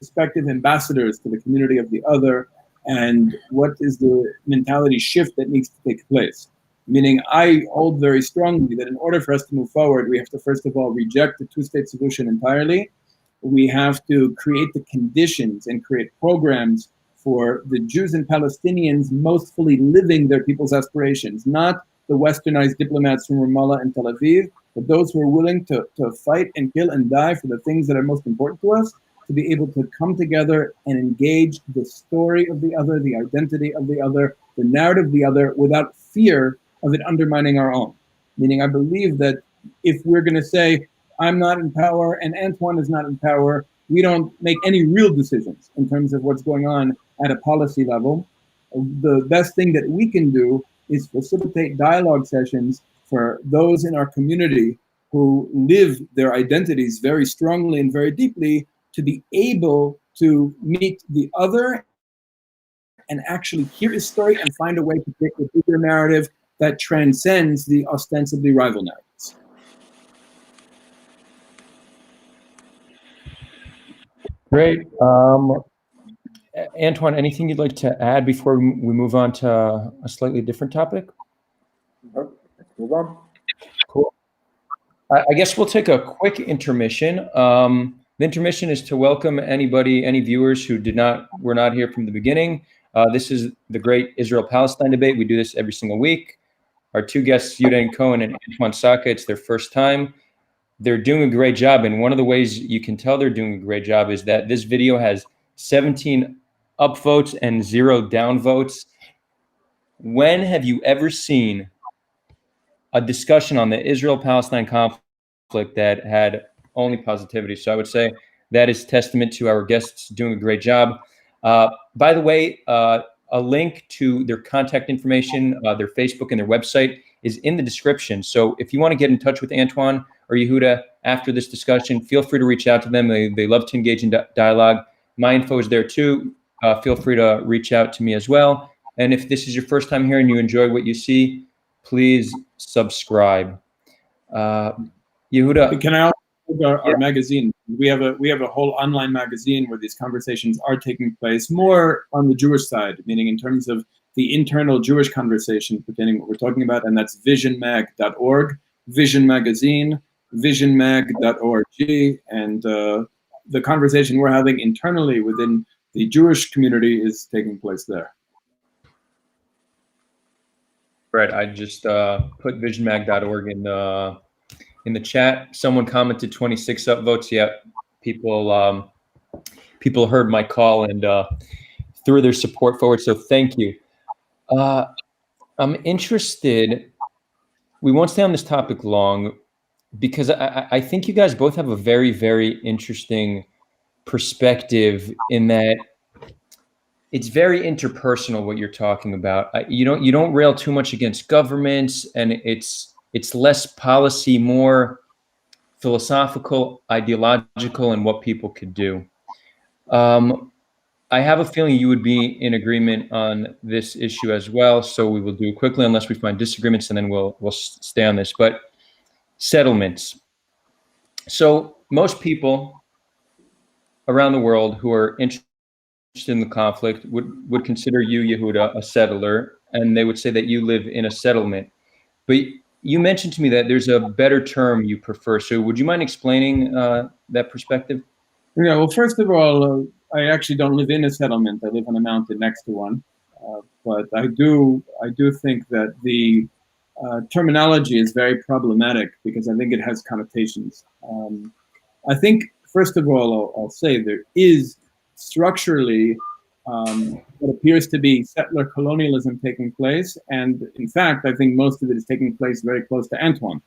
respective ambassadors to the community of the other, and what is the mentality shift that needs to take place. Meaning, I hold very strongly that in order for us to move forward, we have to first of all reject the two-state solution entirely. We have to create the conditions and create programs for the Jews and Palestinians most fully living their people's aspirations, not the westernized diplomats from Ramallah and Tel Aviv, but those who are willing to fight and kill and die for the things that are most important to us, to be able to come together and engage the story of the other, the identity of the other, the narrative of the other, without fear of it undermining our own. Meaning, I believe that if we're going to say, I'm not in power and Antwan is not in power, we don't make any real decisions in terms of what's going on at a policy level. The best thing that we can do is facilitate dialogue sessions for those in our community who live their identities very strongly and very deeply, to be able to meet the other and actually hear his story and find a way to create a bigger narrative that transcends the ostensibly rival narratives. Great. Antwan, anything you'd like to add before we move on to a slightly different topic? Let's move on. Cool. I guess we'll take a quick intermission. The intermission is to welcome any viewers who were not here from the beginning. This is the great Israel-Palestine debate. We do this every single week. Our two guests, Yehuda HaKohen and Antwan Saca, it's their first time. They're doing a great job. And one of the ways you can tell they're doing a great job is that this video has 17 upvotes and 0 downvotes. When have you ever seen a discussion on the Israel-Palestine conflict that had only positivity? So I would say that is testament to our guests doing a great job. By the way, a link to their contact information, their Facebook and their website is in the description. So if you want to get in touch with Antwan or Yehuda after this discussion, feel free to reach out to them. They love to engage in dialogue. My info is there too. Feel free to reach out to me as well. And if this is your first time here and you enjoy what you see, please subscribe. Yehuda, can I also plug our magazine? We have a whole online magazine where these conversations are taking place, more on the Jewish side, meaning in terms of the internal Jewish conversation pertaining to what we're talking about, and that's visionmag.org, Vision Magazine, visionmag.org, and the conversation we're having internally within the Jewish community is taking place there. Brett, I just put visionmag.org in the chat. Someone commented 26 upvotes. Yeah, people heard my call and threw their support forward. So thank you. I'm interested. We won't stay on this topic long because I think you guys both have a very, very interesting perspective in that it's very interpersonal what you're talking about. You don't rail too much against governments, and it's less policy, more philosophical, ideological, and what people could do. I have a feeling you would be in agreement on this issue as well, so we will do it quickly unless we find disagreements, and then we'll stay on this. But settlements. So most people around the world who are interested in the conflict would consider you, Yehuda, a settler, and they would say that you live in a settlement. But you mentioned to me that there's a better term you prefer. So would you mind explaining that perspective? Yeah, well, first of all, I actually don't live in a settlement. I live on a mountain next to one. But I do think that the terminology is very problematic because I think it has connotations. I think, first of all, I'll say there is structurally what appears to be settler colonialism taking place. And in fact, I think most of it is taking place very close to Antwan.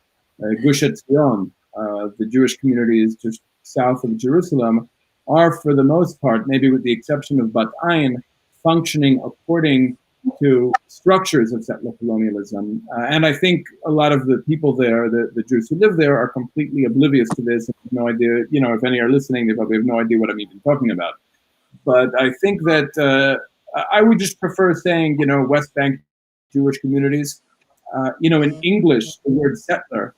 Gush Etzion, the Jewish communities just south of Jerusalem, are for the most part, maybe with the exception of Bat Ayin, functioning according to structures of settler colonialism. And I think a lot of the people there, the Jews who live there, are completely oblivious to this and have no idea, if any are listening, they probably have no idea what I'm even talking about. But I think that I would just prefer saying, West Bank Jewish communities. In English, the word settler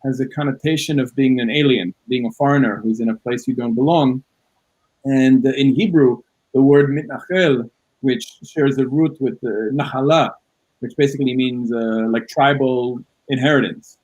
has a connotation of being an alien, being a foreigner who's in a place you don't belong. And in Hebrew, the word mitnachel, which shares a root with nahala, which basically means like tribal inheritance,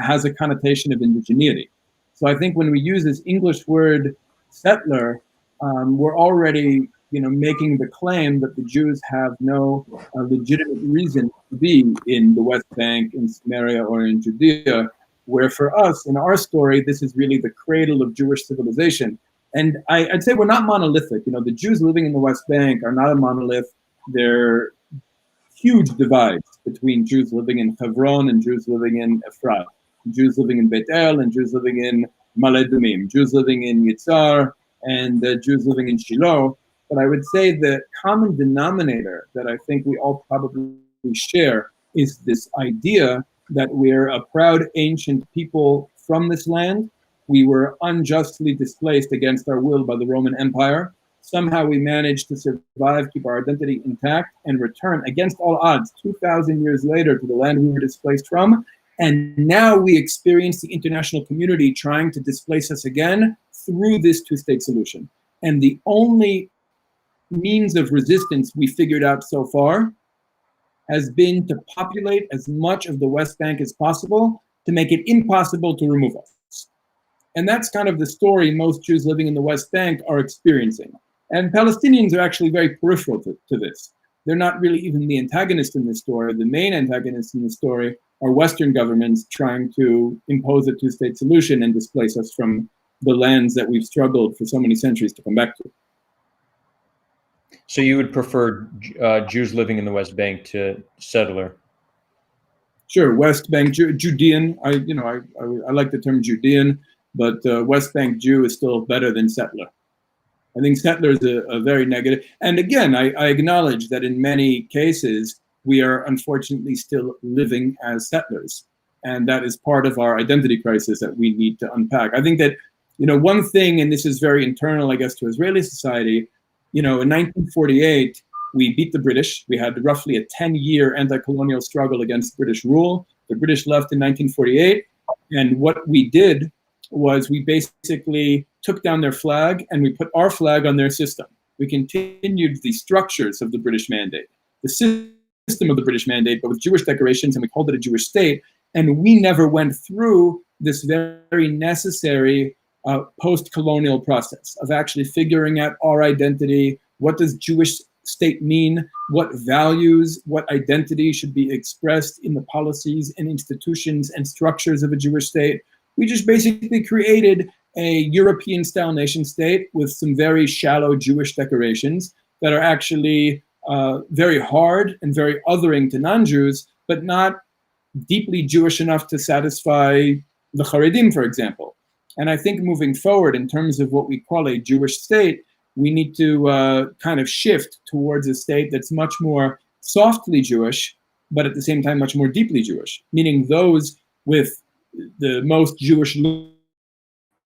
has a connotation of indigeneity. So I think when we use this English word settler, we're already, making the claim that the Jews have no legitimate reason to be in the West Bank, in Samaria, or in Judea, where for us, in our story, this is really the cradle of Jewish civilization. And I'd say we're not monolithic. The Jews living in the West Bank are not a monolith. There are huge divides between Jews living in Hebron and Jews living in Efrat, Jews living in Beit El and Jews living in Ma'ale Adumim, Jews living in Yitzhar and Jews living in Shiloh. But I would say the common denominator that I think we all probably share is this idea that we're a proud ancient people from this land. We were unjustly displaced against our will by the Roman Empire. Somehow we managed to survive, keep our identity intact, and return against all odds 2,000 years later to the land we were displaced from. And now we experience the international community trying to displace us again through this two-state solution. And the only means of resistance we figured out so far has been to populate as much of the West Bank as possible to make it impossible to remove us. And that's kind of the story most Jews living in the West Bank are experiencing. And Palestinians are actually very peripheral to this. They're not really even the antagonist in this story. The main antagonist in the story are Western governments trying to impose a two-state solution and displace us from the lands that we've struggled for so many centuries to come back to. So you would prefer Jews living in the West Bank to settler? Sure, West Bank Judean. I like the term Judean, but West Bank Jew is still better than settler. I think settler is a very negative. And again, I acknowledge that in many cases we are unfortunately still living as settlers, and that is part of our identity crisis that we need to unpack. I think that one thing, and this is very internal, I guess, to Israeli society. In 1948, we beat the British. We had roughly a 10-year anti-colonial struggle against British rule. The British left in 1948. And what we did was we basically took down their flag and we put our flag on their system. We continued the structures of the British mandate, the system of the British mandate, but with Jewish decorations, and we called it a Jewish state. And we never went through this very necessary post-colonial process of actually figuring out our identity. What does Jewish state mean, what values, what identity should be expressed in the policies and institutions and structures of a Jewish state. We just basically created a European-style nation state with some very shallow Jewish decorations that are actually very hard and very othering to non-Jews, but not deeply Jewish enough to satisfy the Haredim, for example. And I think moving forward in terms of what we call a Jewish state, we need to kind of shift towards a state that's much more softly Jewish, but at the same time much more deeply Jewish, meaning those with the most Jewish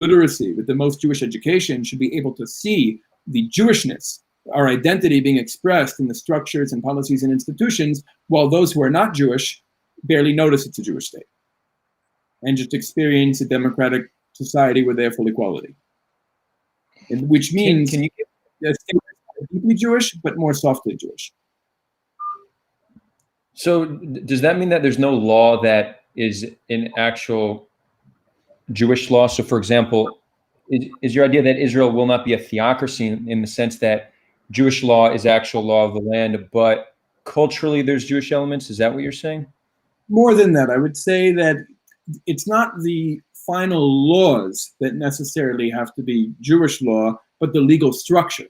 literacy, with the most Jewish education should be able to see the Jewishness, our identity being expressed in the structures and policies and institutions, while those who are not Jewish barely notice it's a Jewish state and just experience a democratic society with their full equality. Which means can you a state that's deeply Jewish, but more softly Jewish. So does that mean that there's no law that is an actual Jewish law? So for example, is your idea that Israel will not be a theocracy in the sense that Jewish law is actual law of the land, but culturally there's Jewish elements? Is that what you're saying? More than that, I would say that it's not the final laws that necessarily have to be Jewish law, but the legal structure.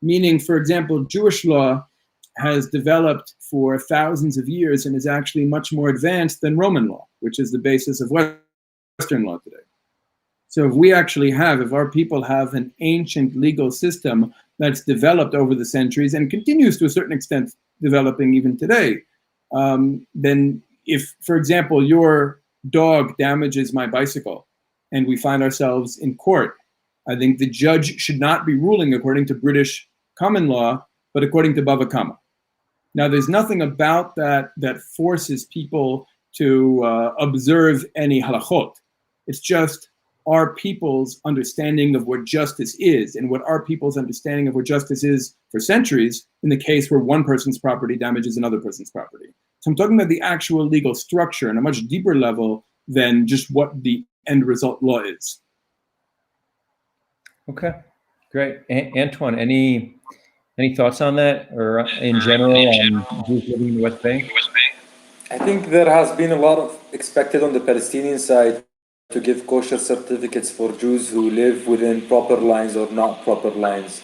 Meaning, for example, Jewish law has developed for thousands of years and is actually much more advanced than Roman law, which is the basis of Western law today. So if our people have an ancient legal system that's developed over the centuries and continues to a certain extent developing even today, then if, for example, your dog damages my bicycle and we find ourselves in court, I think the judge should not be ruling according to British common law, but according to Bava Kama. Now, there's nothing about that that forces people to observe any halachot. It's just our people's understanding of what justice is and what our people's understanding of what justice is for centuries in the case where one person's property damages another person's property. So I'm talking about the actual legal structure on a much deeper level than just what the end result law is. Okay, great. Antwan, any thoughts on that, or in general on Jews living in the West Bank? I think there has been a lot of expected on the Palestinian side to give kosher certificates for Jews who live within proper lines or not proper lines.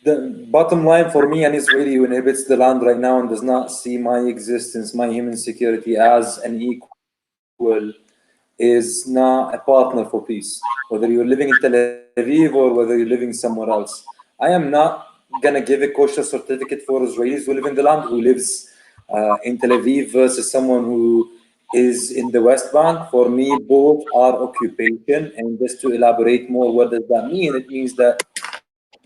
The bottom line for me, an Israeli who inhabits the land right now and does not see my existence, my human security as an equal, is not a partner for peace. Whether you're living in Tel Aviv or whether you're living somewhere else. I am not gonna give a kosher certificate for Israelis who live in the land, who lives in Tel Aviv versus someone who is in the West Bank. For me, both are occupation. And just to elaborate more, what does that mean? It means that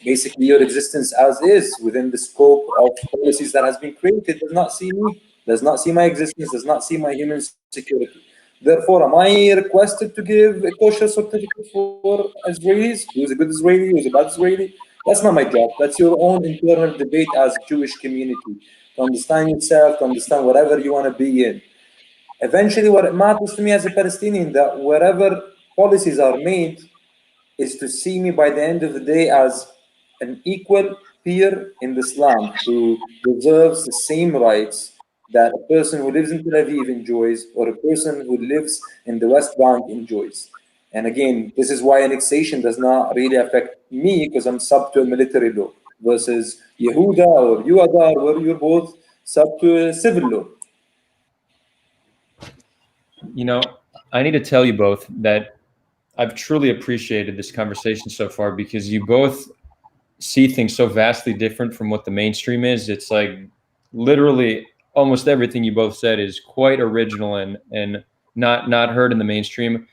basically your existence as is within the scope of policies that has been created does not see me, does not see my existence, does not see my human security. Therefore, am I requested to give a kosher certificate for Israelis? Who's a good Israeli? Who's a bad Israeli? That's not my job. That's your own internal debate as Jewish community. To understand yourself, to understand whatever you want to be in. Eventually, what it matters to me as a Palestinian, that wherever policies are made, is to see me by the end of the day as an equal peer in this land who deserves the same rights that a person who lives in Tel Aviv enjoys or a person who lives in the West Bank enjoys. And again, this is why annexation does not really affect me because I'm sub to a military law versus Yehuda or Yuadar where you're both sub to a civil law. You know, I need to tell you both that I've truly appreciated this conversation so far because you both see things so vastly different from what the mainstream is. It's like literally almost everything you both said is quite original and not heard in the mainstream.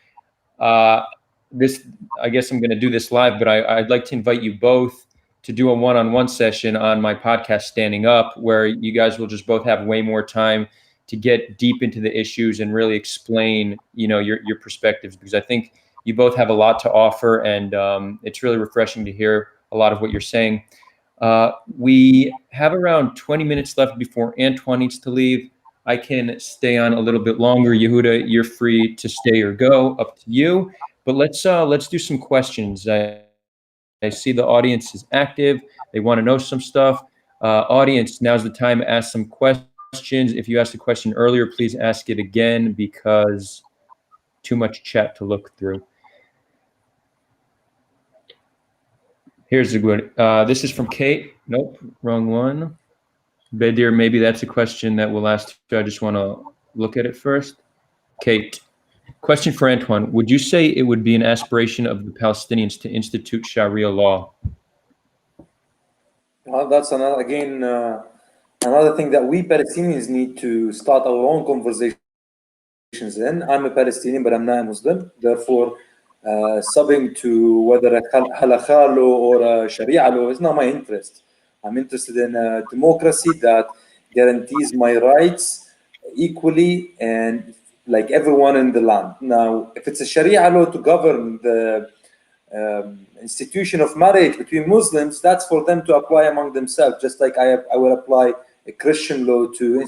This, I guess I'm going to do this live, but I'd like to invite you both to do a one-on-one session on my podcast, Standing Up, where you guys will just both have way more time to get deep into the issues and really explain, you know, your perspectives, because I think you both have a lot to offer, and it's really refreshing to hear a lot of what you're saying. We have around 20 minutes left before Antwan needs to leave. I can stay on a little bit longer. Yehuda, you're free to stay or go, up to you. But let's do some questions. I see the audience is active. They want to know some stuff. Audience, now's the time to ask some questions. If you asked a question earlier, please ask it again because too much chat to look through. Here's a good, this is from Kate. Nope, wrong one. Bedir, maybe that's a question that we'll ask. I just want to look at it first. Kate, question for Antwan. Would you say it would be an aspiration of the Palestinians to institute Sharia law? Well, that's another, again, another thing that we Palestinians need to start our own conversations in. I'm a Palestinian, but I'm not a Muslim. Therefore, subbing to whether a halakha law or a Sharia law is not my interest. I'm interested in a democracy that guarantees my rights equally and like everyone in the land. Now, if it's a Sharia law to govern the institution of marriage between Muslims, that's for them to apply among themselves, just like I will apply a Christian law to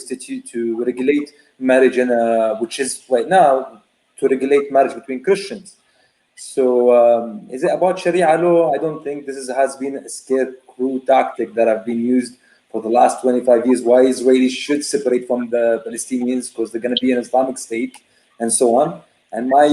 regulate marriage, which is right now to regulate marriage between Christians. So is it about Sharia law? I don't think this has been a scarecrow tactic that have been used for the last 25 years. Why Israelis should separate from the Palestinians because they're going to be an Islamic state and so on. And my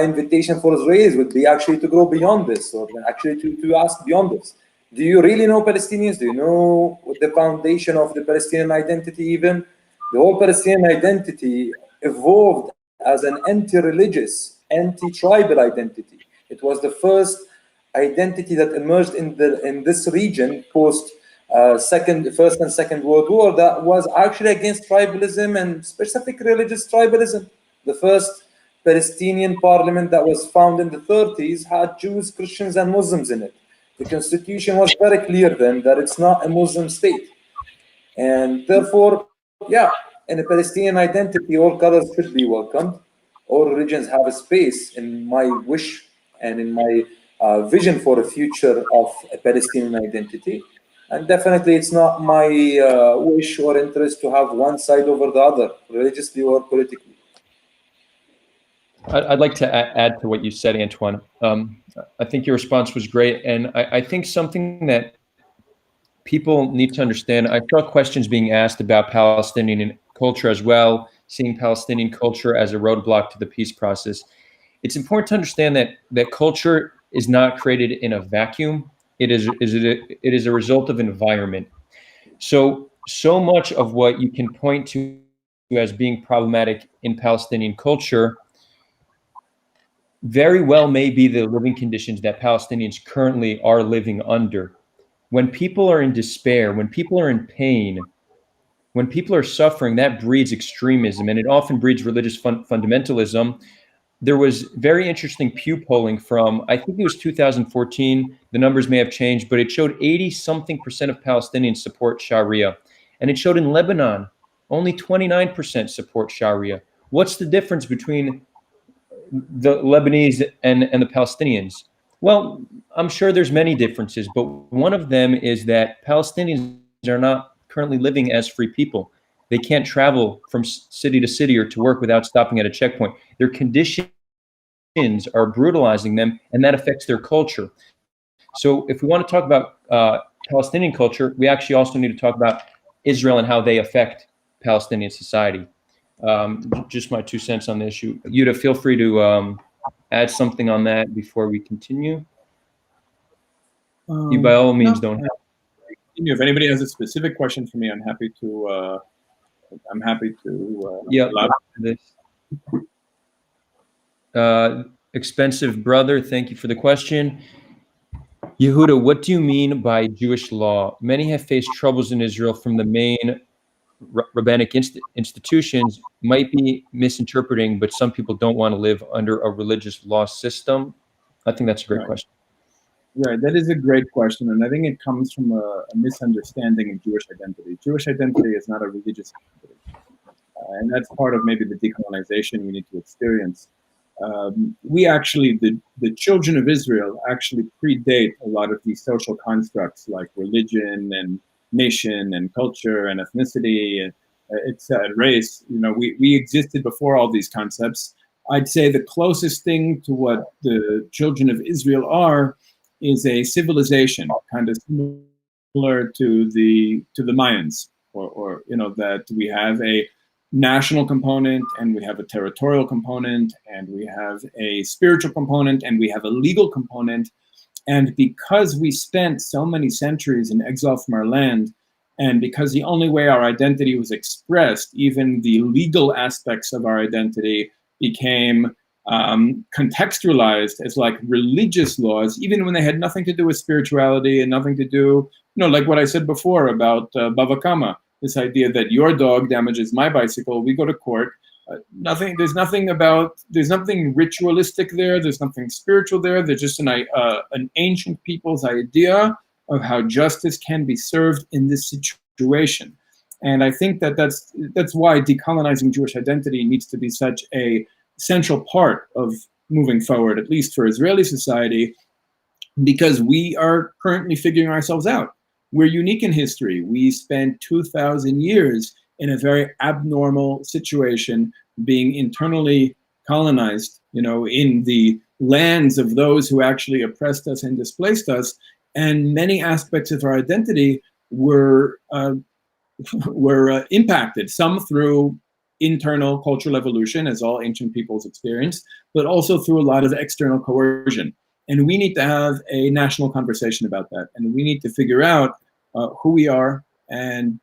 invitation for Israelis would be actually to go beyond this, or actually to ask beyond this. Do you really know Palestinians? Do you know the foundation of the Palestinian identity even? The whole Palestinian identity evolved as an anti-religious, anti-tribal identity. It was the first identity that emerged in this region post First and Second World War that was actually against tribalism and specific religious tribalism. The first Palestinian parliament that was found in the 30s had Jews, Christians, and Muslims in it. The constitution was very clear then that it's not a Muslim state. And therefore, yeah, in a Palestinian identity, all colors should be welcomed. All religions have a space in my wish and in my vision for a future of a Palestinian identity. And definitely it's not my wish or interest to have one side over the other, religiously or politically. I'd like to add to what you said, Antwan. I think your response was great. And I think something that people need to understand, I saw questions being asked about Palestinian culture as well, seeing Palestinian culture as a roadblock to the peace process. It's important to understand that culture is not created in a vacuum. It is a result of environment. So much of what you can point to as being problematic in Palestinian culture very well may be the living conditions that Palestinians currently are living under. When people are in despair, when people are in pain, when people are suffering, that breeds extremism, and it often breeds religious fundamentalism. There was very interesting Pew polling from, I think it was 2014. The numbers may have changed, but it showed 80-something% of Palestinians support Sharia. And it showed in Lebanon, only 29% support Sharia. What's the difference between the Lebanese and the Palestinians? Well, I'm sure there's many differences, but one of them is that Palestinians are not currently living as free people. They can't travel from city to city or to work without stopping at a checkpoint. Their conditions are brutalizing them, and that affects their culture. So if we want to talk about Palestinian culture, we actually also need to talk about Israel and how they affect Palestinian society. Just my 2 cents on the issue. Yehuda, feel free to add something on that before we continue. You by all means don't have. If anybody has a specific question for me, I'm happy to. Yeah. Expensive brother, thank you for the question. Yehuda, what do you mean by Jewish law? Many have faced troubles in Israel from the main rabbinic institutions, might be misinterpreting, but some people don't want to live under a religious law system. I think that's a great question. Right, that is a great question, and I think it comes from a misunderstanding of Jewish identity. Jewish identity is not a religious identity, and that's part of maybe the decolonization we need to experience. We actually, the children of Israel actually predate a lot of these social constructs like religion and nation and culture and ethnicity and race. You know, we existed before all these concepts. I'd say the closest thing to what the children of Israel are is a civilization, kind of similar to the Mayans, or that we have a national component, and we have a territorial component, and we have a spiritual component, and we have a legal component. And because we spent so many centuries in exile from our land, and because the only way our identity was expressed, even the legal aspects of our identity became contextualized as like religious laws, even when they had nothing to do with spirituality and nothing to do, like what I said before about Bava Kama, this idea that your dog damages my bicycle, we go to court. There's nothing ritualistic there. There's nothing spiritual there. There's just an ancient people's idea of how justice can be served in this situation. And I think that's why decolonizing Jewish identity needs to be such a central part of moving forward, at least for Israeli society, because we are currently figuring ourselves out. We're unique in history. We spent 2,000 years in a very abnormal situation, being internally colonized, in the lands of those who actually oppressed us and displaced us. And many aspects of our identity were impacted, some through internal cultural evolution, as all ancient peoples experienced, but also through a lot of external coercion. And we need to have a national conversation about that. And we need to figure out who we are and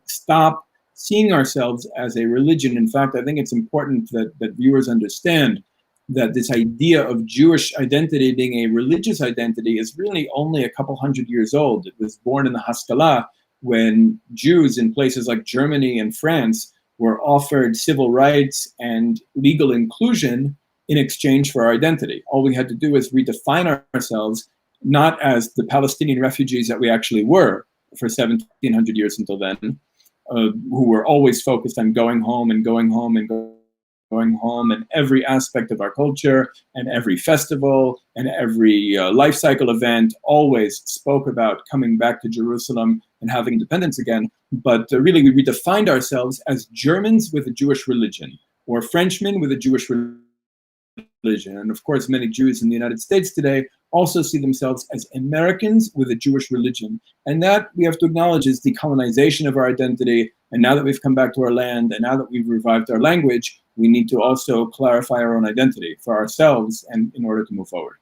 stop seeing ourselves as a religion. In fact, I think it's important that viewers understand that this idea of Jewish identity being a religious identity is really only a couple hundred years old. It was born in the Haskalah, when Jews in places like Germany and France were offered civil rights and legal inclusion in exchange for our identity. All we had to do is redefine ourselves, not as the Palestinian refugees that we actually were for 1,700 years until then, who were always focused on going home and going home and going home, and every aspect of our culture and every festival and every life cycle event always spoke about coming back to Jerusalem and having independence again. But really, we redefined ourselves as Germans with a Jewish religion, or Frenchmen with a Jewish religion. And of course, many Jews in the United States today also see themselves as Americans with a Jewish religion. And that, we have to acknowledge, is decolonization of our identity. And now that we've come back to our land, and now that we've revived our language, we need to also clarify our own identity for ourselves and in order to move forward.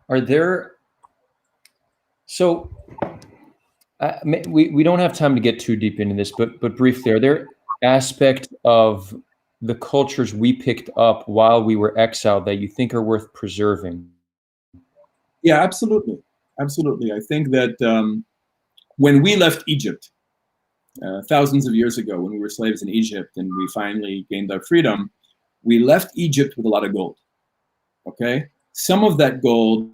Are there, so we don't have time to get too deep into this, but briefly, are there aspects of the cultures we picked up while we were exiled that you think are worth preserving? Yeah, absolutely. Absolutely. I think that when we left Egypt, thousands of years ago, when we were slaves in Egypt and we finally gained our freedom, we left Egypt with a lot of gold. Okay? Some of that gold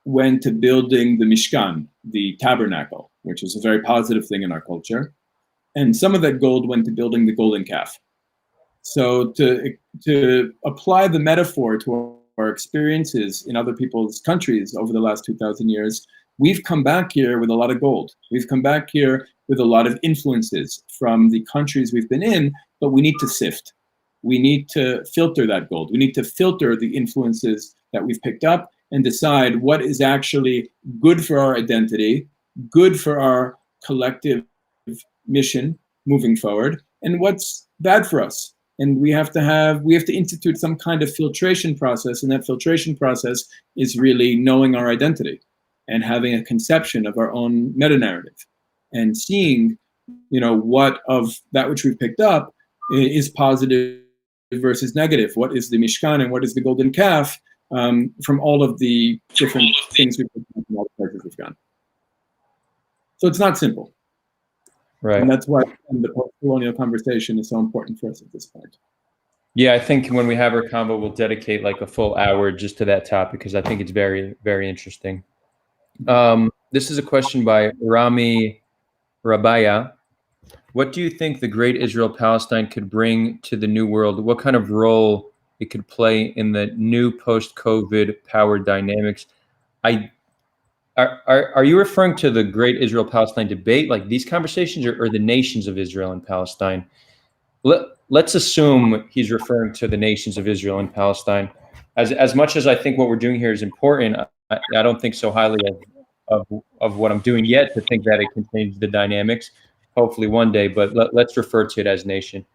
went to building the Mishkan, the tabernacle, which is a very positive thing in our culture. And some of that gold went to building the golden calf. So to apply the metaphor to our experiences in other people's countries over the last 2,000 years, we've come back here with a lot of gold. We've come back here with a lot of influences from the countries we've been in, but we need to sift. We need to filter that gold. We need to filter the influences that we've picked up and decide what is actually good for our identity, good for our collective mission moving forward, and what's bad for us. And we have to institute some kind of filtration process, and that filtration process is really knowing our identity and having a conception of our own meta-narrative and seeing, what of that which we've picked up is positive versus negative. What is the Mishkan and what is the golden calf from all of the different things we've picked up from all the places we've gone. So it's not simple. Right. And that's why the post-colonial conversation is so important for us at this point. Yeah, I think when we have our convo, we'll dedicate like a full hour just to that topic, because I think it's very, very interesting. This is a question by Rami Rabaya. What do you think the great Israel-Palestine could bring to the new world? What kind of role it could play in the new post-COVID power dynamics? Are you referring to the great Israel-Palestine debate, like these conversations, or the nations of Israel and Palestine? Let's assume he's referring to the nations of Israel and Palestine. as much as I think what we're doing here is important, I don't think so highly of what I'm doing yet to think that it can change the dynamics. Hopefully one day, but let's refer to it as nation.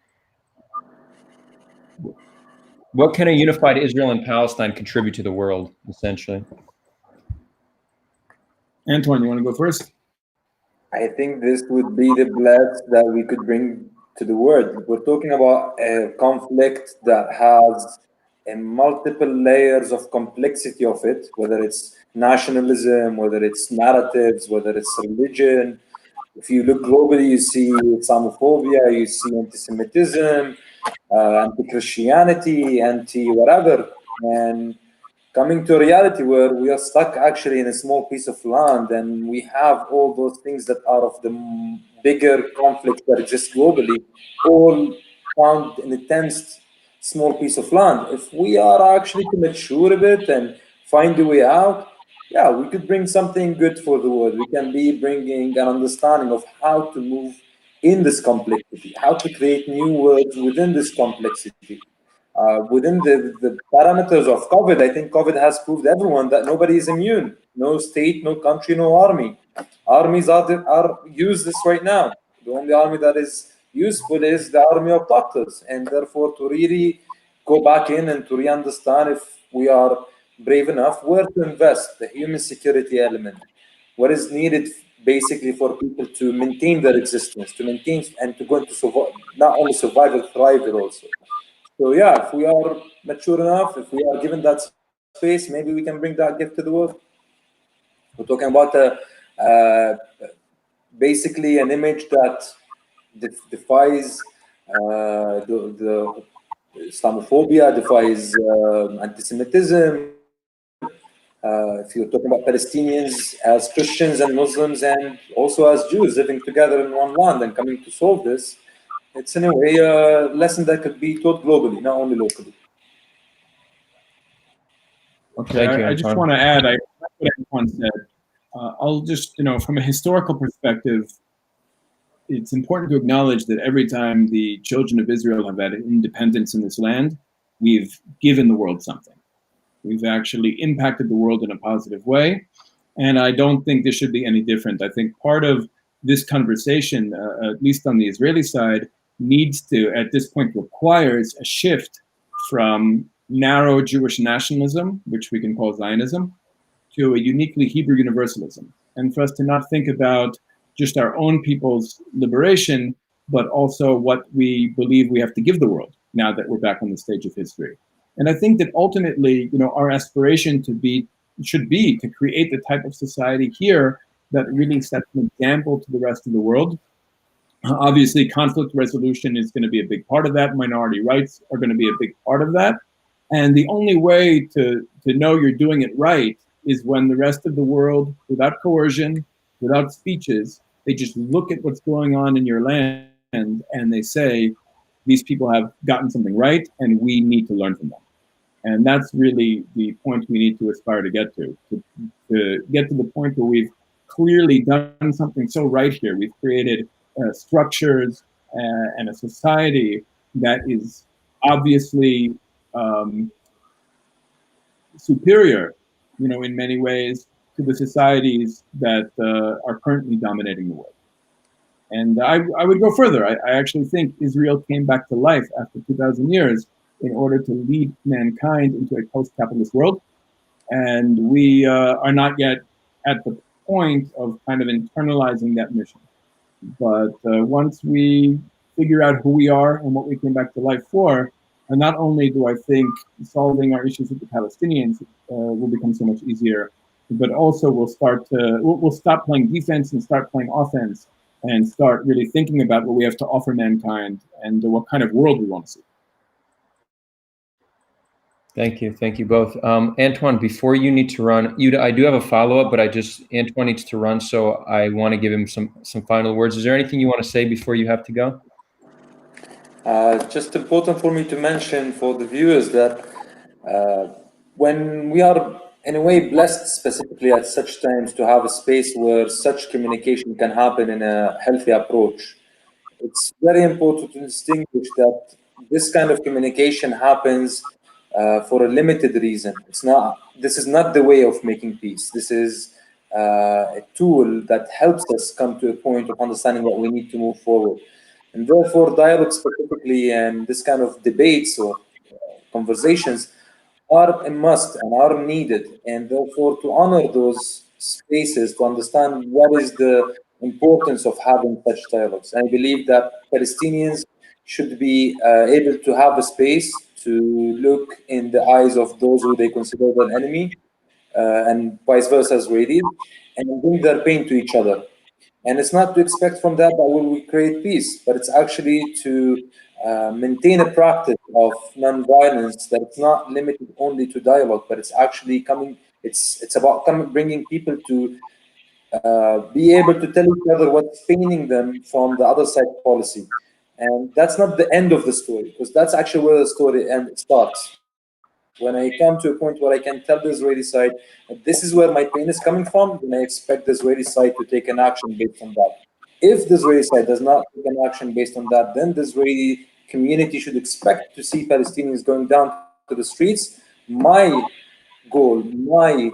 What can a unified Israel and Palestine contribute to the world, essentially? Antwan, you want to go first? I think this would be the blast that we could bring to the world. We're talking about a conflict that has multiple layers of complexity of it, whether it's nationalism, whether it's narratives, whether it's religion. If you look globally, you see Islamophobia, you see anti-Semitism, anti-Christianity, anti-whatever. And coming to a reality where we are stuck actually in a small piece of land, and we have all those things that are of the bigger conflicts that exist globally, all found in a tense small piece of land. If we are actually to mature a bit and find a way out, yeah, we could bring something good for the world. We can be bringing an understanding of how to move in this complexity, how to create new worlds within this complexity. Within the parameters of COVID, I think COVID has proved everyone that nobody is immune. No state, no country, no army. Armies are useless right now. The only army that is useful is the army of doctors. And therefore, to really go back in and to re-understand if we are brave enough, where to invest, the human security element, what is needed basically for people to maintain their existence, to maintain and to go into not only survival, thrive it also. So yeah, if we are mature enough, if we are given that space, maybe we can bring that gift to the world. We're talking about basically an image that defies the Islamophobia, defies anti-Semitism. If you're talking about Palestinians as Christians and Muslims and also as Jews living together in one land and coming to solve this, it's in a way a lesson that could be taught globally, not only locally. Okay, I just want to add, I what Antwan said. I'll just, from a historical perspective, it's important to acknowledge that every time the children of Israel have had independence in this land, we've given the world something. We've actually impacted the world in a positive way. And I don't think this should be any different. I think part of this conversation, at least on the Israeli side, needs to, at this point, requires a shift from narrow Jewish nationalism, which we can call Zionism, to a uniquely Hebrew universalism. And for us to not think about just our own people's liberation, but also what we believe we have to give the world now that we're back on the stage of history. And I think that ultimately, our aspiration should be to create the type of society here that really sets an example to the rest of the world. Obviously, conflict resolution is going to be a big part of that. Minority rights are going to be a big part of that. And the only way to know you're doing it right is when the rest of the world, without coercion, without speeches, they just look at what's going on in your land and they say, these people have gotten something right and we need to learn from them. And that's really the point we need to aspire to get to get to the point where we've clearly done something so right here. We've created structures and a society that is obviously superior, in many ways to the societies that are currently dominating the world. And I would go further. I actually think Israel came back to life after 2,000 years in order to lead mankind into a post-capitalist world. And we are not yet at the point of kind of internalizing that mission. But once we figure out who we are and what we came back to life for, and not only do I think solving our issues with the Palestinians will become so much easier, but also we'll stop playing defense and start playing offense and start really thinking about what we have to offer mankind and what kind of world we want to see. Thank you both. Antwan, before you need to run, I do have a follow-up, but Antwan needs to run, so I want to give him some final words. Is there anything you want to say before you have to go? Just important for me to mention for the viewers that when we are in a way blessed specifically at such times to have a space where such communication can happen in a healthy approach, it's very important to distinguish that this kind of communication happens for a limited reason. This is not the way of making peace. This is a tool that helps us come to a point of understanding what we need to move forward. And therefore, dialogue specifically and this kind of debates or conversations are a must and are needed. And therefore, to honor those spaces, to understand what is the importance of having such dialogues. I believe that Palestinians should be able to have a space to look in the eyes of those who they consider an enemy, and vice versa Israelis, and bring their pain to each other. And it's not to expect from that will we create peace, but it's actually to maintain a practice of non-violence that it's not limited only to dialogue, but it's actually coming. It's about bringing people to be able to tell each other what's paining them from the other side policy. And that's not the end of the story, because that's actually where the story starts. When I come to a point where I can tell the Israeli side that this is where my pain is coming from, then I expect the Israeli side to take an action based on that. If the Israeli side does not take an action based on that, then the Israeli community should expect to see Palestinians going down to the streets. My goal, my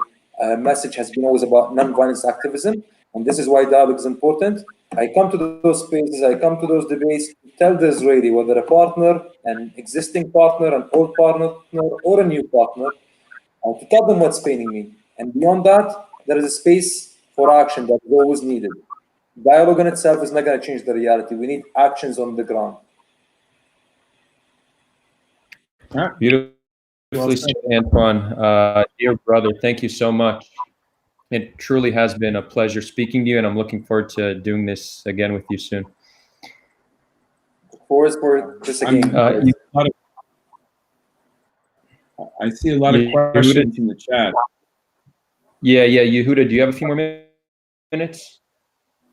message has been always about non-violence activism, and this is why dialogue is important. I come to those spaces, I come to those debates to tell the Israeli, whether a partner, an existing partner, an old partner, or a new partner, to tell them what's paining me. And beyond that, there is a space for action that is always needed. Dialogue in itself is not going to change the reality. We need actions on the ground. Beautifully said, Antwan. Dear brother, thank you so much. It truly has been a pleasure speaking to you, and I'm looking forward to doing this again with you soon. For this again. I see a lot of questions in the chat. Yeah, Yehuda, do you have a few more minutes?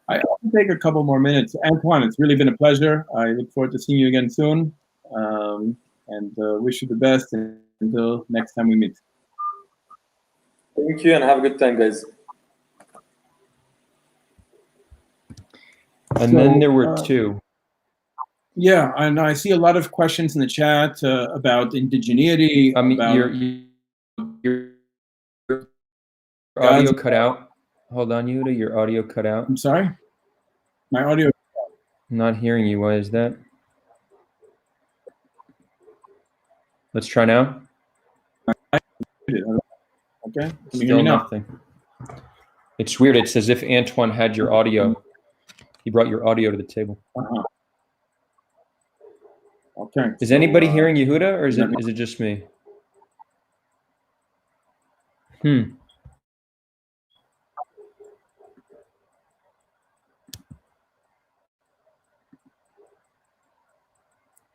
I'll take a couple more minutes. Antwan, it's really been a pleasure. I look forward to seeing you again soon, and wish you the best until next time we meet. Thank you, and have a good time, guys. And then there were two. Yeah, and I see a lot of questions in the chat about indigeneity. Your audio cut out. Hold on, Yehuda, your audio cut out. I'm sorry? My audio? I'm not hearing you. Why is that? Let's try now. Okay. Can you Still hear me now? nothing. It's weird. It's as if Antwan had your audio. He brought your audio to the table. Okay. Is anybody hearing Yehuda, or is it just me?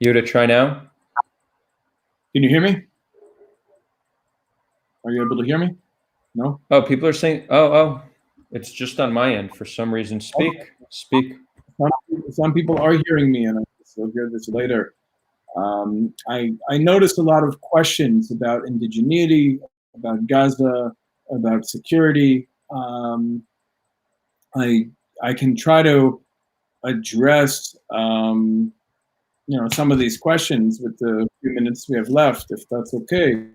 Yehuda, try now. Can you hear me? Are you able to hear me? No? Oh, people are saying, oh, it's just on my end for some reason. Speak. Some people are hearing me, and I'll hear this later. I noticed a lot of questions about indigeneity, about Gaza, about security. I can try to address some of these questions with the few minutes we have left, if that's okay.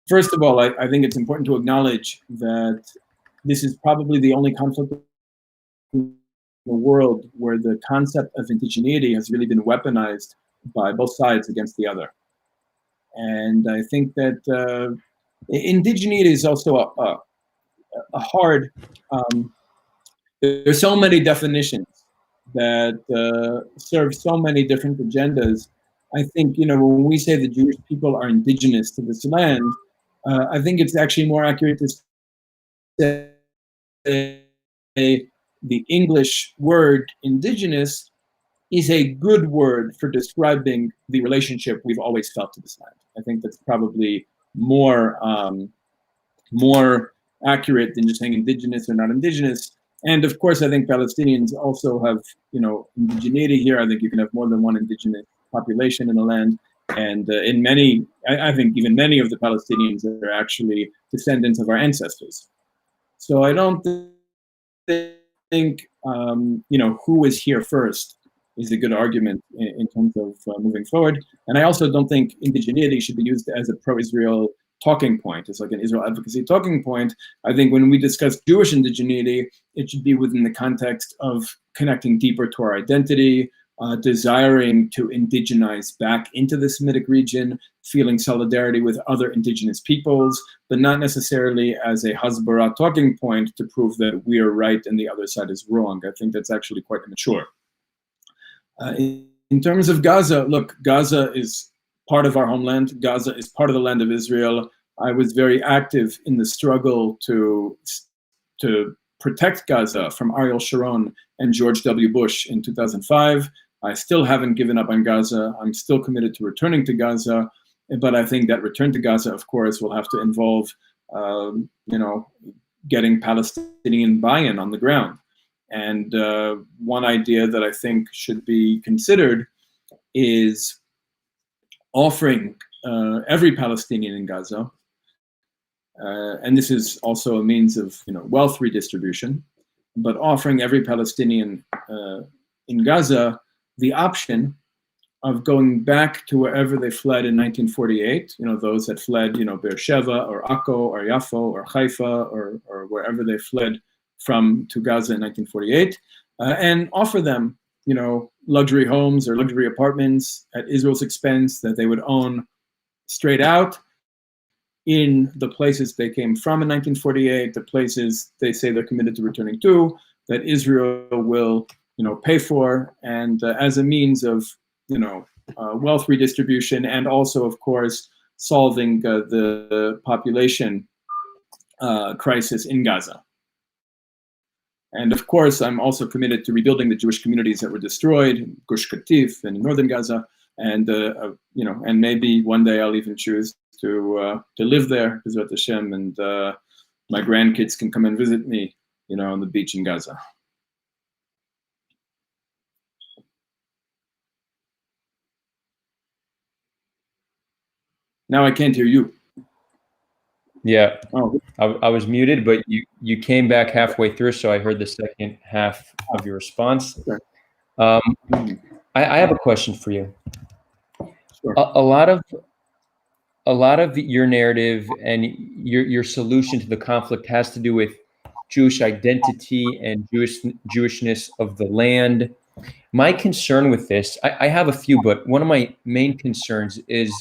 First of all, I think it's important to acknowledge that this is probably the only conflict in the world where the concept of indigeneity has really been weaponized by both sides against the other. And I think that indigeneity is also a hard, there's so many definitions that serve so many different agendas. I think, when we say the Jewish people are indigenous to this land, I think it's actually more accurate to say the English word indigenous is a good word for describing the relationship we've always felt to this land. I think that's probably more accurate than just saying indigenous or not indigenous. And of course, I think Palestinians also have, indigeneity here. I think you can have more than one indigenous population in the land. And in many, I think even many of the Palestinians are actually descendants of our ancestors. So I don't think, who was here first. is a good argument in terms of moving forward. And I also don't think indigeneity should be used as a pro-Israel talking point. It's like an Israel advocacy talking point. I think when we discuss Jewish indigeneity, it should be within the context of connecting deeper to our identity, desiring to indigenize back into the Semitic region, feeling solidarity with other indigenous peoples, but not necessarily as a Hasbara talking point to prove that we are right and the other side is wrong. I think that's actually quite immature. In terms of Gaza, look, Gaza is part of our homeland. Gaza is part of the land of Israel. I was very active in the struggle to protect Gaza from Ariel Sharon and George W. Bush in 2005. I still haven't given up on Gaza. I'm still committed to returning to Gaza, but I think that return to Gaza, of course, will have to involve, getting Palestinian buy-in on the ground. And one idea that I think should be considered is offering every Palestinian in Gaza, and this is also a means of wealth redistribution, but offering every Palestinian in Gaza the option of going back to wherever they fled in 1948, those that fled, Beersheba or Akko or Yaffo or Haifa or wherever they fled from to Gaza in 1948, and offer them, luxury homes or luxury apartments at Israel's expense that they would own straight out in the places they came from in 1948, the places they say they're committed to returning to, that Israel will, pay for, and as a means of, wealth redistribution, and also, of course, solving the population crisis in Gaza. And of course, I'm also committed to rebuilding the Jewish communities that were destroyed in Gush Katif and in northern Gaza, and and maybe one day I'll even choose to live there, B'ezrat Hashem, and my grandkids can come and visit me, on the beach in Gaza. Now I can't hear you. Yeah. Oh. I was muted, but you came back halfway through, so I heard the second half of your response. Okay. I have a question for you. Sure. A lot of your narrative and your solution to the conflict has to do with Jewish identity and Jewishness of the land. My concern with this, I have a few, but one of my main concerns is,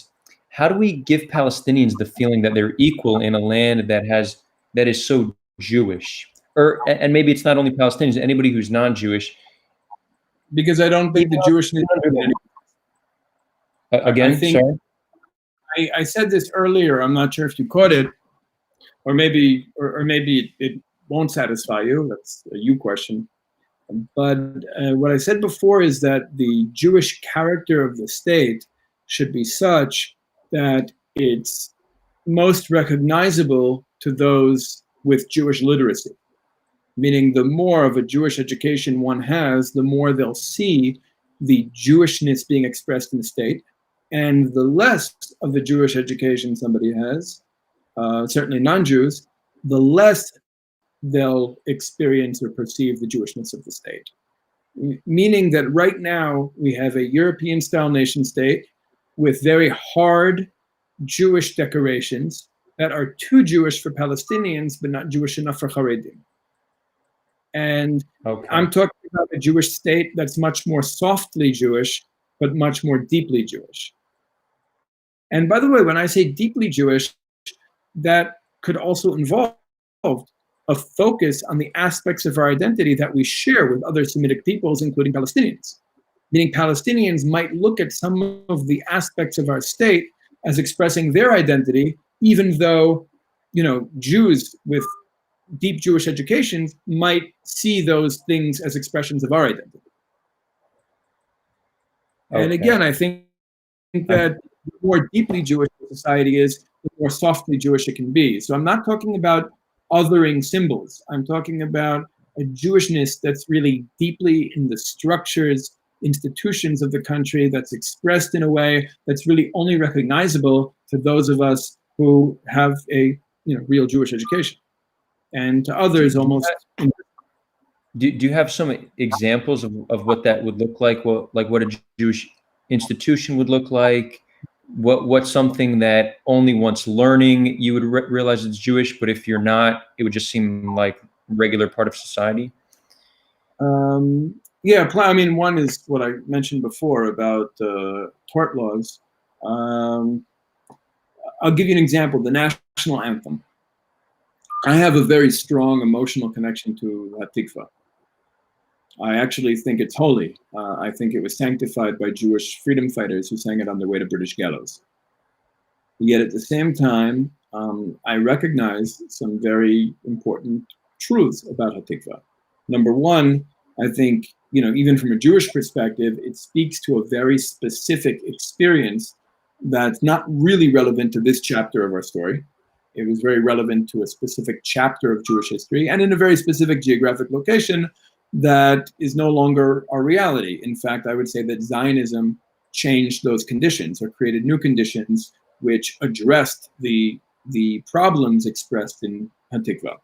how do we give Palestinians the feeling that they're equal in a land that is so Jewish? And maybe it's not only Palestinians, anybody who's non-Jewish. Because I don't think the Jewishness. Again, sorry. I said this earlier. I'm not sure if you caught it, or maybe it won't satisfy you. That's a you question. But what I said before is that the Jewish character of the state should be such that it's most recognizable to those with Jewish literacy. Meaning, the more of a Jewish education one has, the more they'll see the Jewishness being expressed in the state, and the less of the Jewish education somebody has, certainly non-Jews, the less they'll experience or perceive the Jewishness of the state. Meaning that right now we have a European-style nation state with very hard Jewish decorations that are too Jewish for Palestinians, but not Jewish enough for Haredim. And okay. I'm talking about a Jewish state that's much more softly Jewish, but much more deeply Jewish. And by the way, when I say deeply Jewish, that could also involve a focus on the aspects of our identity that we share with other Semitic peoples, including Palestinians. Meaning Palestinians might look at some of the aspects of our state as expressing their identity, even though, Jews with deep Jewish educations might see those things as expressions of our identity. Okay. And again, I think that the more deeply Jewish society is, the more softly Jewish it can be. So I'm not talking about othering symbols. I'm talking about a Jewishness that's really deeply in the structures, institutions of the country, that's expressed in a way that's really only recognizable to those of us who have a real Jewish education, and to others almost. Do you have some examples of what that would look like? What a Jewish institution would look like? What's something that only once learning you would realize it's Jewish, but if you're not, it would just seem like regular part of society? Yeah, I mean, one is what I mentioned before about tort laws. I'll give you an example, the national anthem. I have a very strong emotional connection to Hatikva. I actually think it's holy. I think it was sanctified by Jewish freedom fighters who sang it on their way to British gallows. Yet at the same time, I recognize some very important truths about Hatikva. Number one, I think, even from a Jewish perspective, it speaks to a very specific experience that's not really relevant to this chapter of our story. It was very relevant to a specific chapter of Jewish history and in a very specific geographic location that is no longer our reality. In fact, I would say that Zionism changed those conditions or created new conditions which addressed the problems expressed in Hatikva.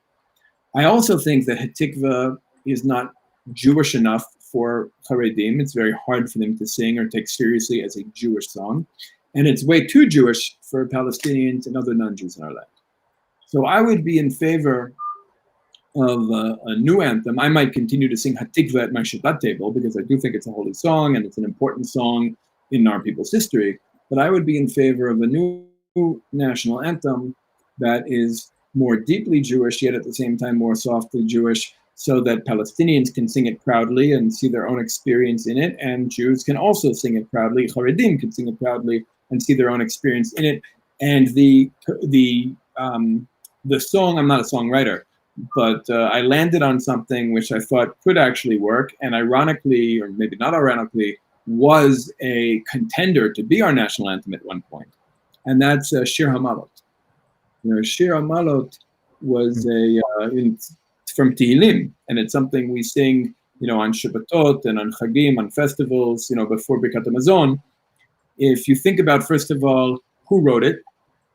I also think that Hatikva is not Jewish enough for Haredim. It's very hard for them to sing or take seriously as a Jewish song. And it's way too Jewish for Palestinians and other non-Jews in our land. So I would be in favor of a new anthem. I might continue to sing Hatikva at my Shabbat table because I do think it's a holy song and it's an important song in our people's history. But I would be in favor of a new national anthem that is more deeply Jewish, yet at the same time more softly Jewish, so that Palestinians can sing it proudly and see their own experience in it, and Jews can also sing it proudly. Haredim can sing it proudly and see their own experience in it. And the song, I'm not a songwriter, but I landed on something which I thought could actually work, and ironically, or maybe not ironically, was a contender to be our national anthem at one point, and that's Shir HaMalot. Shir HaMalot was from Tehillim, and it's something we sing, on Shabbatot and on Chagim, on festivals, before Birkat HaMazon. If you think about, first of all, who wrote it,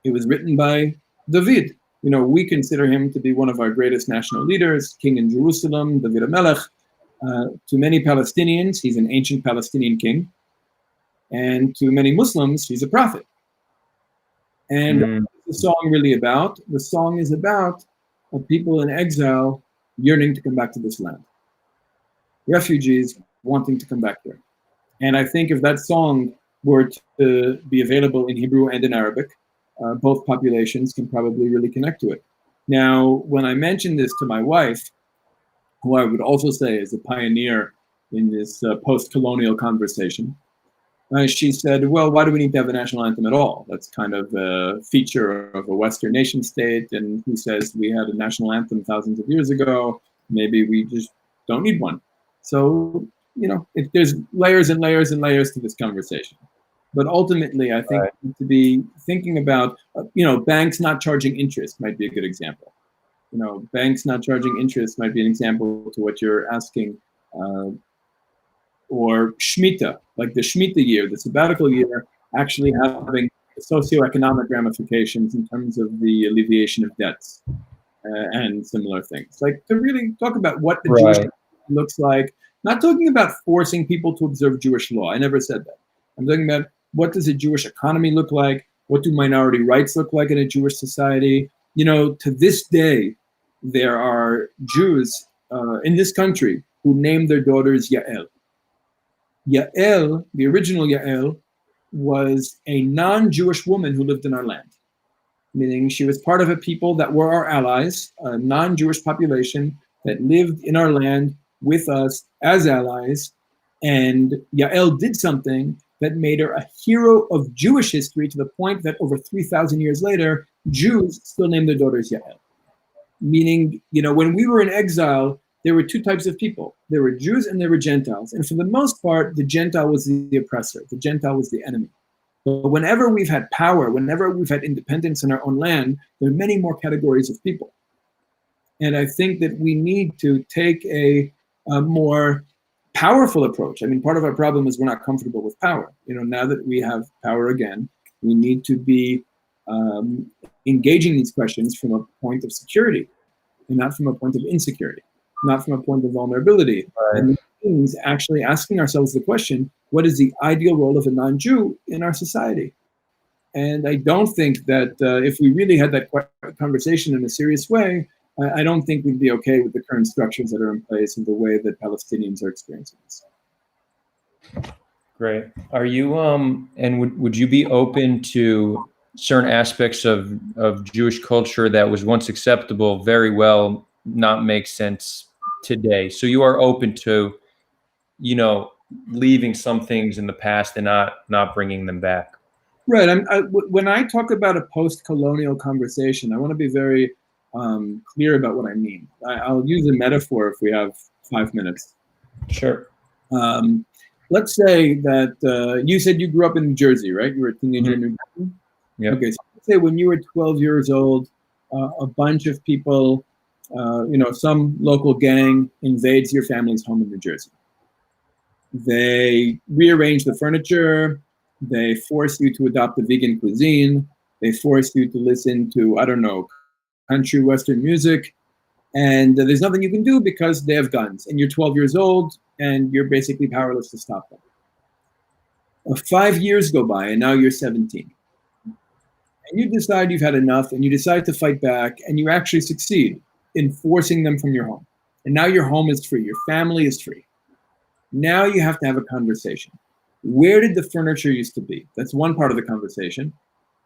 it was written by David. We consider him to be one of our greatest national leaders, king in Jerusalem, David HaMelech. To many Palestinians, he's an ancient Palestinian king. And to many Muslims, he's a prophet. And what's the song really about? The song is about people in exile yearning to come back to this land. Refugees wanting to come back there. And I think if that song were to be available in Hebrew and in Arabic, both populations can probably really connect to it. Now, when I mentioned this to my wife, who I would also say is a pioneer in this post-colonial conversation, she said, well, why do we need to have a national anthem at all? That's kind of a feature of a Western nation state, and who says we had a national anthem thousands of years ago? Maybe we just don't need one. So, there's layers and layers and layers to this conversation. But ultimately, I think we need to be thinking about, banks not charging interest might be a good example. Banks not charging interest might be an example to what you're asking. Or Shemitah, like the Shemitah year, the sabbatical year, actually having socioeconomic ramifications in terms of the alleviation of debts and similar things. Like to really talk about what the Jewish looks like, not talking about forcing people to observe Jewish law. I never said that. I'm talking about what does a Jewish economy look like? What do minority rights look like in a Jewish society? To this day, there are Jews in this country who name their daughters Yael. Yael, the original Yael, was a non-Jewish woman who lived in our land, meaning she was part of a people that were our allies, a non-Jewish population that lived in our land with us as allies, and Yael did something that made her a hero of Jewish history to the point that over 3,000 years later, Jews still name their daughters Yael. Meaning, when we were in exile, there were two types of people. There were Jews and there were Gentiles. And for the most part, the Gentile was the oppressor. The Gentile was the enemy. But whenever we've had power, whenever we've had independence in our own land, there are many more categories of people. And I think that we need to take a more powerful approach. I mean, part of our problem is we're not comfortable with power. Now that we have power again, we need to be engaging these questions from a point of security and not from a point of insecurity. not from a point of vulnerability. Right. And it means actually asking ourselves the question, what is the ideal role of a non-Jew in our society? And I don't think that if we really had that conversation in a serious way, I don't think we'd be okay with the current structures that are in place and the way that Palestinians are experiencing this. Great. Are you and would you be open to certain aspects of Jewish culture that was once acceptable very well not make sense today? So you are open to, leaving some things in the past and not bringing them back. Right. When I talk about a post-colonial conversation, I want to be very clear about what I mean. I'll use a metaphor if we have 5 minutes. Sure. Let's say that you said you grew up in New Jersey, right? You were a teenager in New Jersey? Yeah. Okay, so let's say when you were 12 years old, a bunch of people, some local gang invades your family's home in New Jersey. They rearrange the furniture, they force you to adopt a vegan cuisine, they force you to listen to, I don't know, country western music, and there's nothing you can do because they have guns, and you're 12 years old, and you're basically powerless to stop them. 5 years go by, and now you're 17. And you decide you've had enough, and you decide to fight back, and you actually succeed in forcing them from your home. And now your home is free, your family is free. Now you have to have a conversation. Where did the furniture used to be? That's one part of the conversation.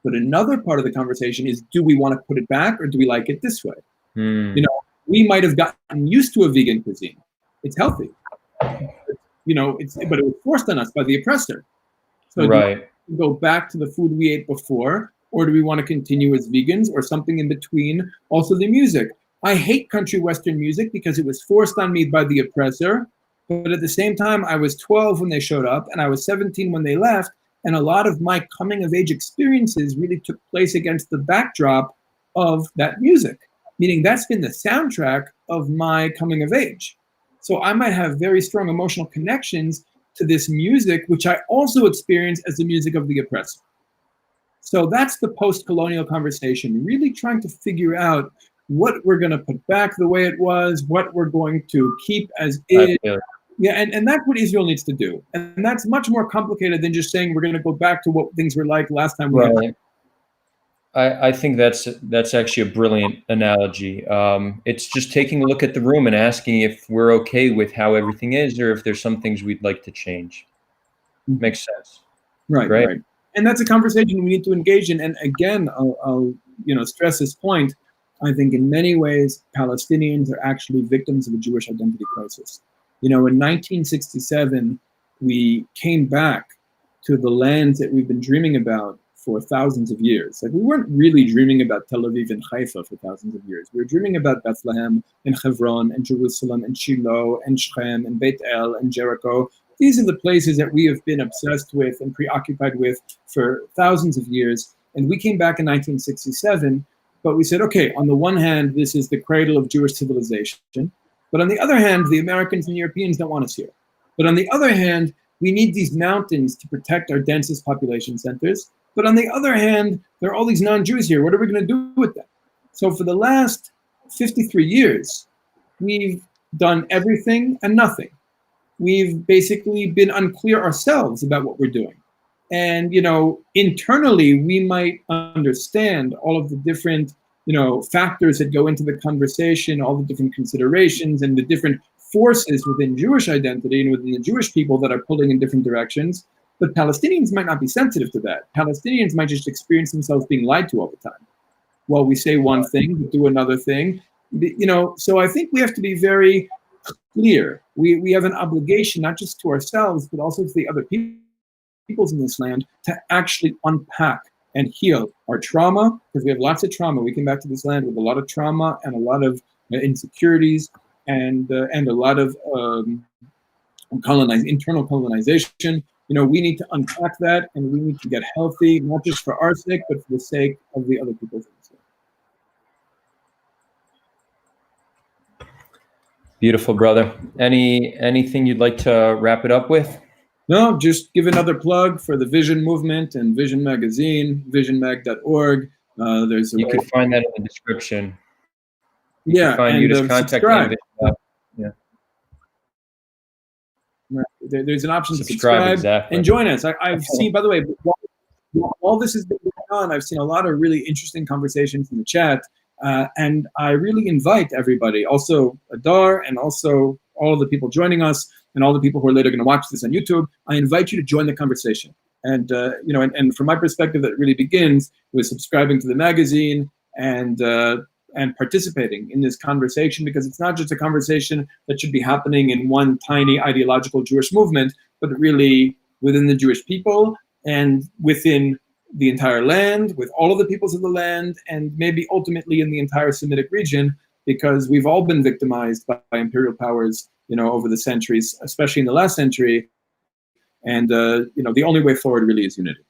But another part of the conversation is, do we want to put it back, or do we like it this way? We might have gotten used to a vegan cuisine. It's healthy. But it was forced on us by the oppressor. So right. Do we go back to the food we ate before, or do we want to continue as vegans, or something in between? Also the music. I hate country western music because it was forced on me by the oppressor. But at the same time, I was 12 when they showed up, and I was 17 when they left. And a lot of my coming of age experiences really took place against the backdrop of that music, meaning that's been the soundtrack of my coming of age. So I might have very strong emotional connections to this music, which I also experience as the music of the oppressor. So that's the post-colonial conversation, really trying to figure out what we're going to put back the way it was, what we're going to keep as is. Yeah, and that's what Israel needs to do. And that's much more complicated than just saying we're going to go back to what things were like last time we had. I think that's actually a brilliant analogy. It's just taking a look at the room and asking if we're okay with how everything is, or if there's some things we'd like to change. Makes sense. Right. And that's a conversation we need to engage in. And again, I'll stress this point. I think in many ways, Palestinians are actually victims of a Jewish identity crisis. In 1967, we came back to the lands that we've been dreaming about for thousands of years. Like, we weren't really dreaming about Tel Aviv and Haifa for thousands of years. We were dreaming about Bethlehem and Hebron and Jerusalem and Shiloh and Shechem and Beit El and Jericho. These are the places that we have been obsessed with and preoccupied with for thousands of years. And we came back in 1967, but we said, okay, on the one hand, this is the cradle of Jewish civilization. But on the other hand, the Americans and Europeans don't want us here. But on the other hand, we need these mountains to protect our densest population centers. But on the other hand, there are all these non-Jews here. What are we going to do with them? So for the last 53 years, we've done everything and nothing. We've basically been unclear ourselves about what we're doing. And, internally, we might understand all of the different factors that go into the conversation, all the different considerations and the different forces within Jewish identity and within the Jewish people that are pulling in different directions. But Palestinians might not be sensitive to that. Palestinians might just experience themselves being lied to all the time. Well, we say one thing, but do another thing. So I think we have to be very clear. We have an obligation, not just to ourselves, but also to the other peoples in this land, to actually unpack and heal our trauma, because we have lots of trauma. We came back to this land with a lot of trauma and a lot of insecurities and a lot of internal colonization. We need to unpack that, and we need to get healthy, not just for our sake, but for the sake of the other people's sake. Beautiful, brother. Anything you'd like to wrap it up with? No, just give another plug for the Vision Movement and Vision Magazine, visionmag.org. You could find that in the description. You can find Yudah's contact. There's an option to Subscribe, subscribe exactly. and join us. I've seen, by the way, while this has been going on, I've seen a lot of really interesting conversations in the chat, and I really invite everybody, also Adar, and also all of the people joining us, and all the people who are later going to watch this on YouTube. I invite you to join the conversation. And and from my perspective, that really begins with subscribing to the magazine and participating in this conversation, because it's not just a conversation that should be happening in one tiny ideological Jewish movement, but really within the Jewish people and within the entire land, with all of the peoples of the land, and maybe ultimately in the entire Semitic region, because we've all been victimized by imperial powers, over the centuries, especially in the last century. And the only way forward really is unity.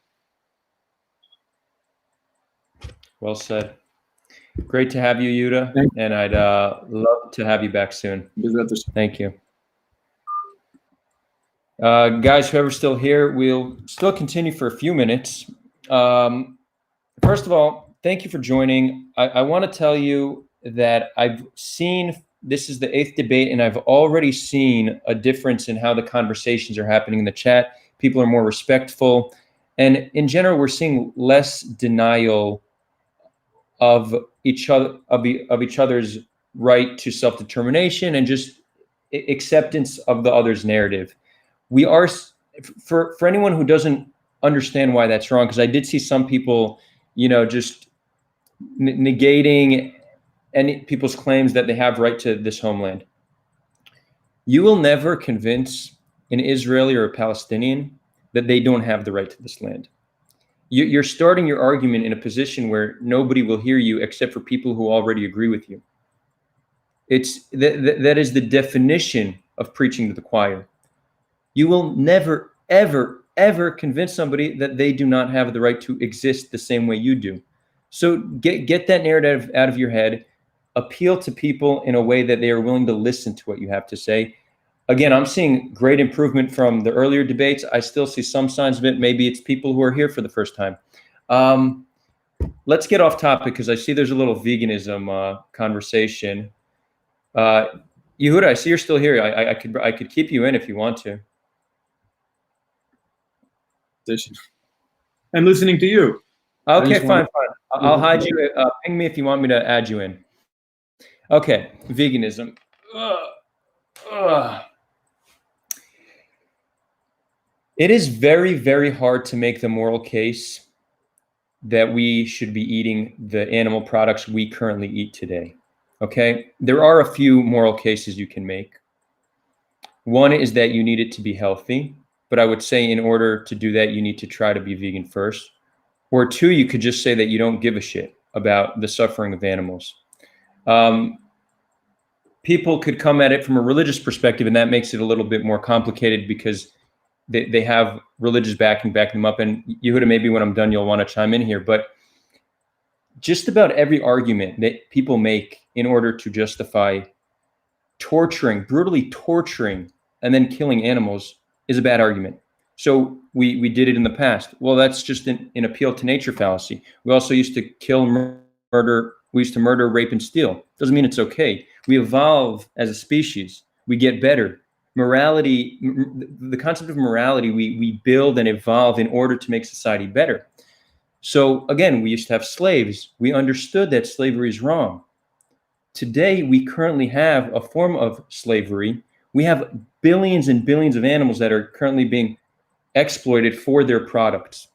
Well said. Great to have you, Yehuda, and I'd love to have you back soon. Thank you. Guys, whoever's still here, we'll still continue for a few minutes. First of all, thank you for joining. I want to tell you that I've seen, this is the 8th debate, and I've already seen a difference in how the conversations are happening in the chat. People are more respectful. And in general, we're seeing less denial of each other, of each other's right to self-determination, and just acceptance of the other's narrative. We are, for anyone who doesn't understand why that's wrong, because I did see some people, just negating any people's claims that they have right to this homeland. You will never convince an Israeli or a Palestinian that they don't have the right to this land. You're starting your argument in a position where nobody will hear you except for people who already agree with you. That is the definition of preaching to the choir. You will never, ever, ever convince somebody that they do not have the right to exist the same way you do. So get that narrative out of your head. Appeal to people in a way that they are willing to listen to what you have to say. Again, I'm seeing great improvement from the earlier debates. I still see some signs of it. Maybe it's people who are here for the first time. Let's get off topic, because I see there's a little veganism conversation. Yehuda, I see you're still here. I could keep you in if you want to. I'm listening to you. Okay, fine. I'll hide you. Ping me if you want me to add you in. Okay, veganism. It is very, very hard to make the moral case that we should be eating the animal products we currently eat today. Okay, there are a few moral cases you can make. One is that you need it to be healthy, but I would say in order to do that, you need to try to be vegan first. Or two, you could just say that you don't give a shit about the suffering of animals. People could come at it from a religious perspective, and that makes it a little bit more complicated because they have religious backing them up. And Yehuda, maybe when I'm done, you'll want to chime in here. But just about every argument that people make in order to justify brutally torturing, and then killing animals is a bad argument. So we did it in the past. Well, that's just an appeal to nature fallacy. We also used to kill, murder. We used to murder, rape, and steal. Doesn't mean it's okay. We evolve as a species. We get better. Morality, the concept of morality, we build and evolve in order to make society better. So again, we used to have slaves. We understood that slavery is wrong. Today, we currently have a form of slavery. We have billions and billions of animals that are currently being exploited for their products.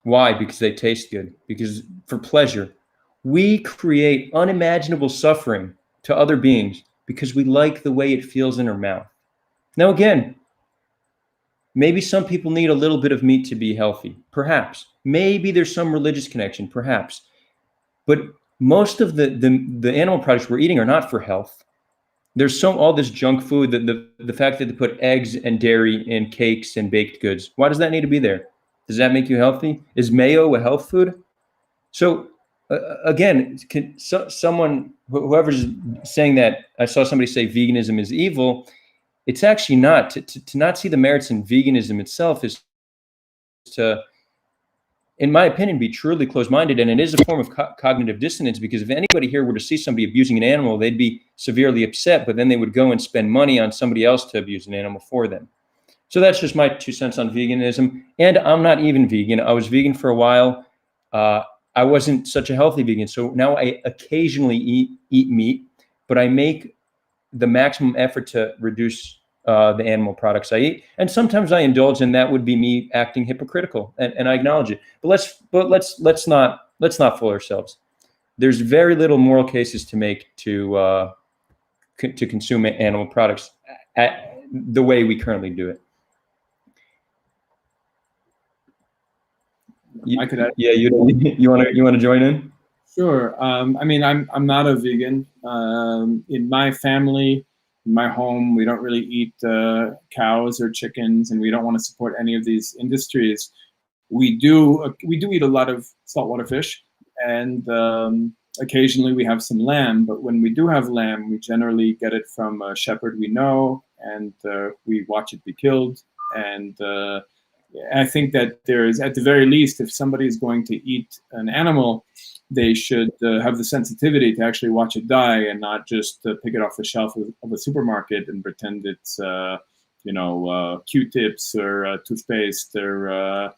Why? Because they taste good, because for pleasure. We create unimaginable suffering to other beings because we like the way it feels in our mouth. Now, again, maybe some people need a little bit of meat to be healthy, perhaps. Maybe there's some religious connection, perhaps. But most of the animal products we're eating are not for health. There's all this junk food, the fact that they put eggs and dairy in cakes and baked goods. Why does that need to be there? Does that make you healthy? Is mayo a health food? So again, someone, whoever's saying that, I saw somebody say veganism is evil. It's actually not. To not see the merits in veganism itself is to in my opinion, be truly closed-minded, and it is a form of cognitive dissonance, because if anybody here were to see somebody abusing an animal, they'd be severely upset, but then they would go and spend money on somebody else to abuse an animal for them. So that's just my 2 cents on veganism. And I'm not even vegan. I was vegan for a while. I wasn't such a healthy vegan, so now I occasionally eat meat, but I make the maximum effort to reduce the animal products I eat, and sometimes I indulge, and that would be me acting hypocritical, and I acknowledge it. But let's not fool ourselves. There's very little moral cases to make to consume animal products at the way we currently do it. I could add. Yeah, you want to join in? Sure. I mean, I'm not a vegan. In my family, in my home, we don't really eat cows or chickens, and we don't want to support any of these industries. We do eat a lot of saltwater fish, and occasionally we have some lamb. But when we do have lamb, we generally get it from a shepherd we know, and we watch it be killed. And I think that there is, at the very least, if somebody is going to eat an animal, they should have the sensitivity to actually watch it die, and not just pick it off the shelf of a supermarket and pretend it's, Q-tips or toothpaste or,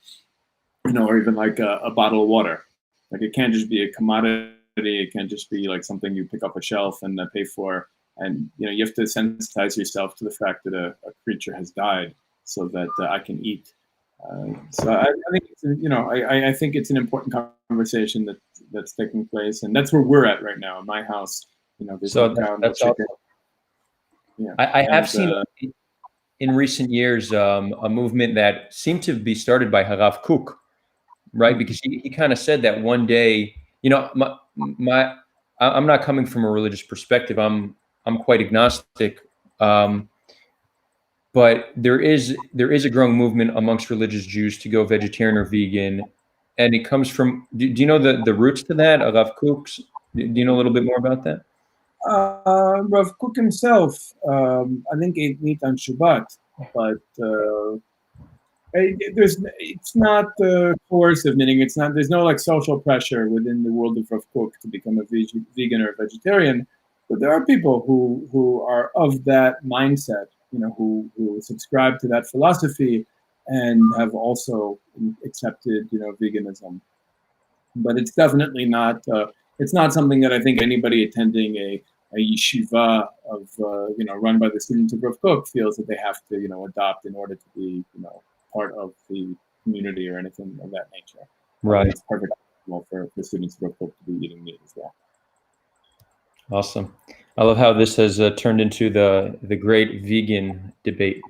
or even like a bottle of water. Like, it can't just be a commodity. It can't just be like something you pick off a shelf and pay for. And, you have to sensitize yourself to the fact that a creature has died so that I can eat. So I think it's, I think it's an important conversation that's taking place, and that's where we're at right now in my house. There's So that's awesome. Yeah, I have seen in recent years a movement that seemed to be started by Harav Kook, right? Because he kind of said that one day, I'm not coming from a religious perspective. I'm quite agnostic. But there is a growing movement amongst religious Jews to go vegetarian or vegan, and it comes from. Do you know the roots to that? Rav Kook's. Do you know a little bit more about that? Rav Kook himself, I think, ate meat on Shabbat, but it's not coercive, meaning it's not. There's no like social pressure within the world of Rav Kook to become a vegan or a vegetarian. But there are people who are of that mindset, who subscribe to that philosophy and have also accepted, veganism. But it's definitely not. It's not something that I think anybody attending a yeshiva of run by the students of Rav Kook feels that they have to adopt in order to be part of the community or anything of that nature. Right. It's perfectly possible for the students of Rav Kook to be eating meat as well. Awesome. I love how this has turned into the great vegan debate.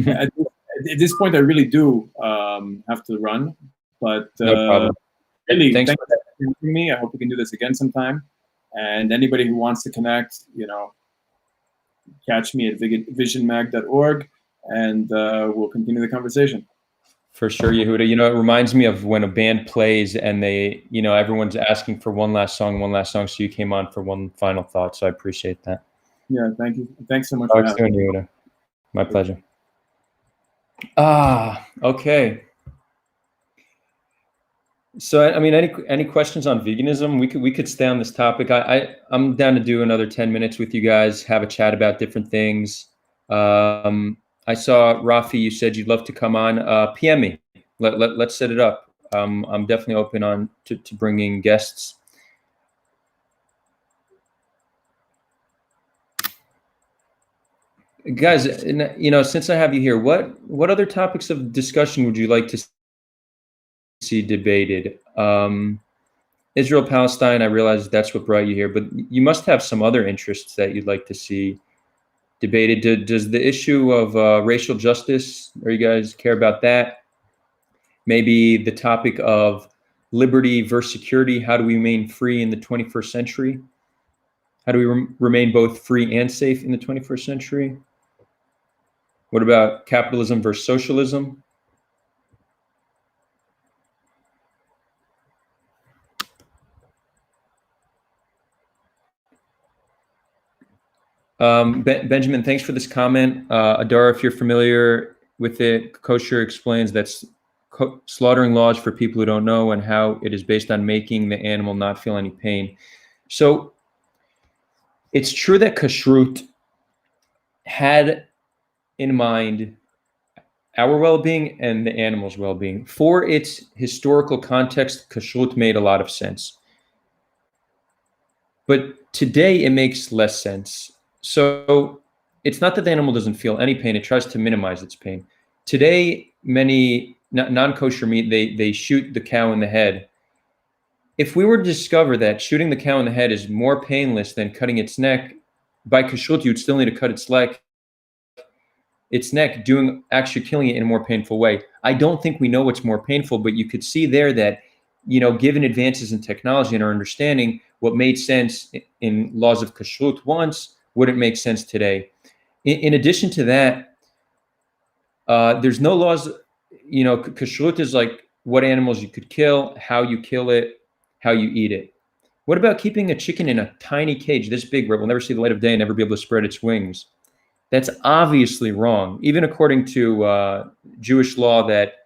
At this point, I really do have to run, but no problem. Really, thanks for having me. I hope we can do this again sometime. And anybody who wants to connect, catch me at visionmag.org, and we'll continue the conversation. For sure, Yehuda. It reminds me of when a band plays and they, everyone's asking for one last song. So you came on for one final thought. So I appreciate that. Yeah, thank you. Thanks so much for having me, Yehuda. My pleasure. Okay. So, any questions on veganism? We could stay on this topic. I'm down to do another 10 minutes with you guys, have a chat about different things. I saw Rafi, you said you'd love to come on. PM me. Let's set it up. I'm definitely open to bringing guests. Guys, since I have you here, what other topics of discussion would you like to see debated? Israel, Palestine, I realize that's what brought you here, but you must have some other interests that you'd like to see debated. Does the issue of racial justice, or you guys care about that? Maybe the topic of liberty versus security. How do we remain free in the 21st century? How do we remain both free and safe in the 21st century? What about capitalism versus socialism? Benjamin, thanks for this comment. Adara, if you're familiar with it, Kosher explains that's slaughtering laws for people who don't know, and how it is based on making the animal not feel any pain. So it's true that kashrut had in mind our well-being and the animal's well-being. For its historical context, kashrut made a lot of sense. But today it makes less sense. So it's not that the animal doesn't feel any pain, it tries to minimize its pain. Today, many non-kosher meat, they shoot the cow in the head. If we were to discover that shooting the cow in the head is more painless than cutting its neck, by kashrut, you'd still need to cut its neck, actually killing it in a more painful way. I don't think we know what's more painful, but you could see there that, given advances in technology and our understanding, what made sense in laws of kashrut once wouldn't make sense today. In addition to that, there's no laws, kashrut is like what animals you could kill, how you kill it, how you eat it. What about keeping a chicken in a tiny cage this big where it will never see the light of day and never be able to spread its wings? That's obviously wrong, even according to Jewish law that,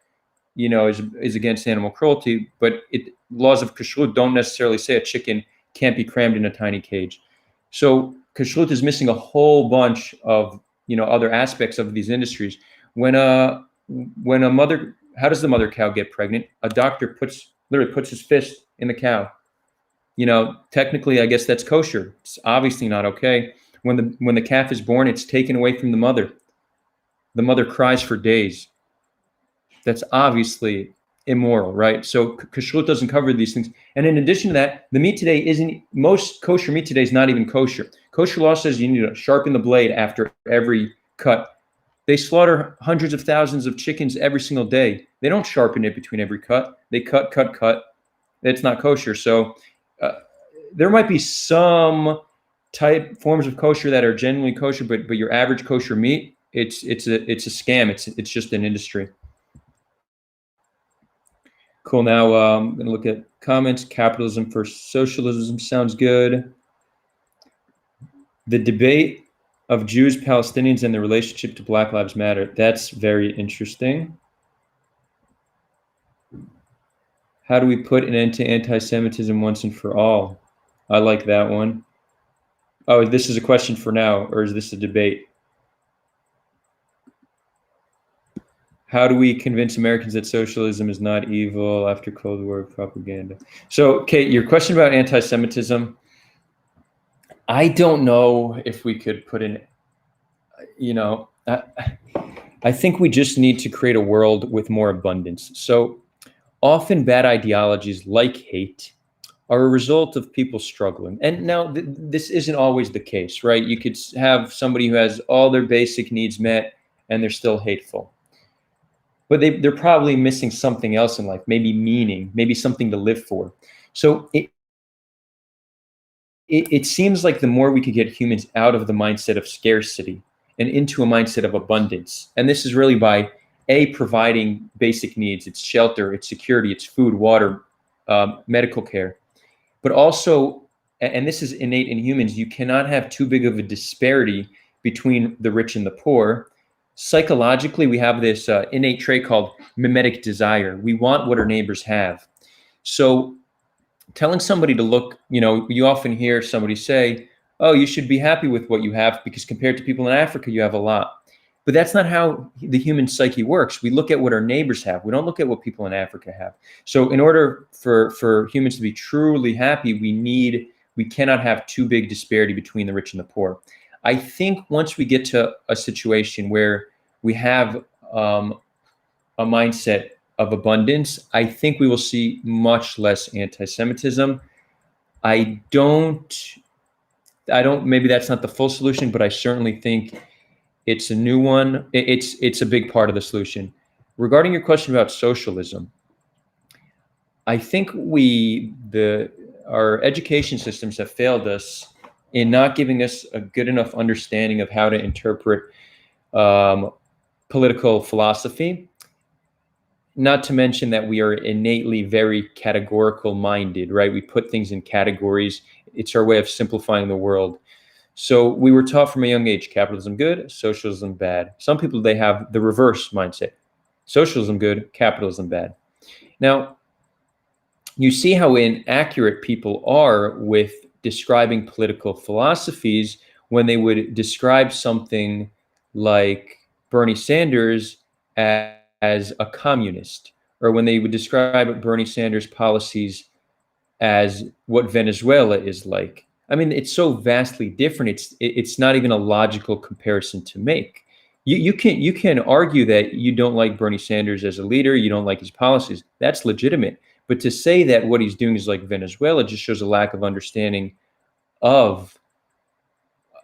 is against animal cruelty, but laws of kashrut don't necessarily say a chicken can't be crammed in a tiny cage. So kashrut is missing a whole bunch of, other aspects of these industries. When a mother, how does the mother cow get pregnant? A doctor literally puts his fist in the cow. Technically, I guess that's kosher. It's obviously not okay. When the calf is born, it's taken away from the mother. The mother cries for days. That's obviously immoral, right? So kashrut doesn't cover these things. And in addition to that, the meat today most kosher meat today is not even kosher. Kosher law says you need to sharpen the blade after every cut. They slaughter hundreds of thousands of chickens every single day. They don't sharpen it between every cut. They cut. It's not kosher. So there might be some forms of kosher that are genuinely kosher, but your average kosher meat, it's a scam. It's just an industry. Cool. Now I'm going to look at comments. Capitalism versus socialism sounds good. The debate of Jews, Palestinians, and the relationship to Black Lives Matter. That's very interesting. How do we put an end to anti-Semitism once and for all? I like that one. Oh, this is a question for now, or is this a debate? How do we convince Americans that socialism is not evil after Cold War propaganda? So, Kate, your question about anti-Semitism, I don't know if we could put in, I think we just need to create a world with more abundance. So often bad ideologies like hate are a result of people struggling. And now this isn't always the case, right? You could have somebody who has all their basic needs met and they're still hateful. But they're probably missing something else in life, maybe meaning, maybe something to live for. So it seems like the more we could get humans out of the mindset of scarcity and into a mindset of abundance, and this is really by providing basic needs, it's shelter, it's security, it's food, water, medical care, but also, and this is innate in humans, you cannot have too big of a disparity between the rich and the poor. Psychologically, we have this innate trait called mimetic desire. We want what our neighbors have. So telling somebody to look, you often hear somebody say, oh, you should be happy with what you have because compared to people in Africa, you have a lot. But that's not how the human psyche works. We look at what our neighbors have. We don't look at what people in Africa have. So in order for humans to be truly happy, we cannot have too big disparity between the rich and the poor. I think once we get to a situation where we have a mindset of abundance, I think we will see much less anti-Semitism. I don't, maybe that's not the full solution, but I certainly think it's a new one. It's a big part of the solution. Regarding your question about socialism, I think our education systems have failed us in not giving us a good enough understanding of how to interpret political philosophy. Not to mention that we are innately very categorical minded, right? We put things in categories. It's our way of simplifying the world. So we were taught from a young age, capitalism good, socialism bad. Some people, they have the reverse mindset. Socialism good, capitalism bad. Now, you see how inaccurate people are with describing political philosophies when they would describe something like Bernie Sanders as a communist, or when they would describe Bernie Sanders' policies as what Venezuela is like. I mean, it's so vastly different. It's not even a logical comparison to make. You can argue that you don't like Bernie Sanders as a leader, you don't like his policies. That's legitimate. But to say that what he's doing is like Venezuela just shows a lack of understanding of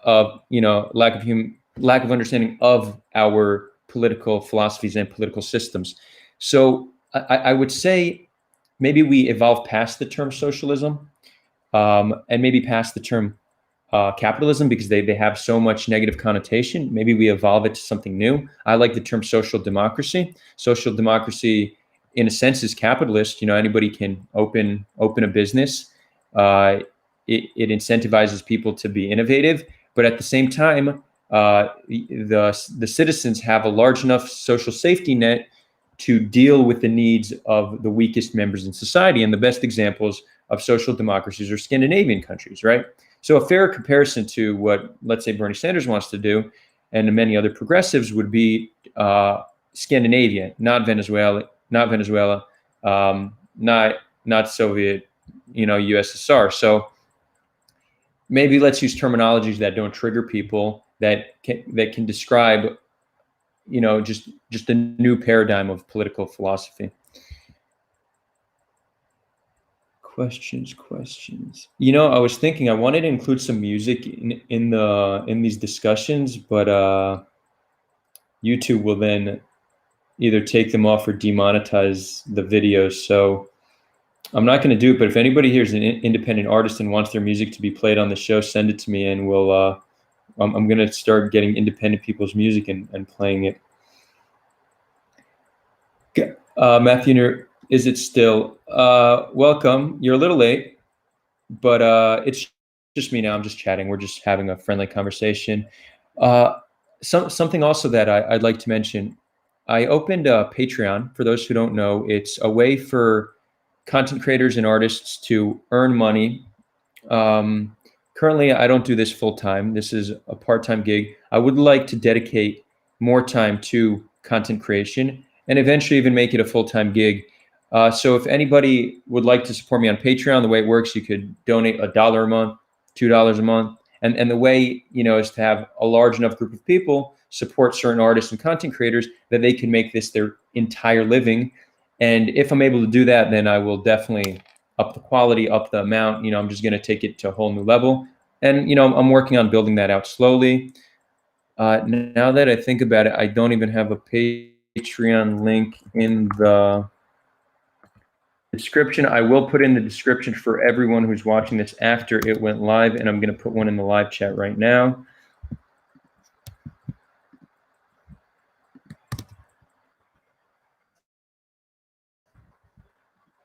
lack of understanding of our political philosophies and political systems. So I would say maybe we evolve past the term socialism, and maybe past the term capitalism, because they have so much negative connotation. Maybe we evolve it to something new. I like the term social democracy. Social democracy, in a sense, is capitalist. Anybody can open a business. It incentivizes people to be innovative, but at the same time, the citizens have a large enough social safety net to deal with the needs of the weakest members in society. And the best examples of social democracies are Scandinavian countries, right? So a fair comparison to what, let's say, Bernie Sanders wants to do, and many other progressives, would be Scandinavia, not Venezuela, not Soviet, USSR. So maybe let's use terminologies that don't trigger people, that can describe, just a new paradigm of political philosophy. Questions. I was thinking I wanted to include some music in these discussions, but YouTube will then either take them off or demonetize the videos. So I'm not going to do it, but if anybody here is an independent artist and wants their music to be played on the show, send it to me, and I'm going to start getting independent people's music and playing it. Matthew, is it still? Welcome. You're a little late, but it's just me now. I'm just chatting. We're just having a friendly conversation. Something also that I'd like to mention. I opened a Patreon. For those who don't know, it's a way for content creators and artists to earn money. Currently, I don't do this full time. This is a part-time gig. I would like to dedicate more time to content creation and eventually even make it a full-time gig. So if anybody would like to support me on Patreon, the way it works, you could donate $1 a month, $2 a month. And the way, is to have a large enough group of people support certain artists and content creators that they can make this their entire living. And if I'm able to do that, then I will definitely up the quality, up the amount. I'm just going to take it to a whole new level. And, I'm working on building that out slowly. Now that I think about it, I don't even have a Patreon link in the description. I will put in the description for everyone who's watching this after it went live, and I'm going to put one in the live chat right now.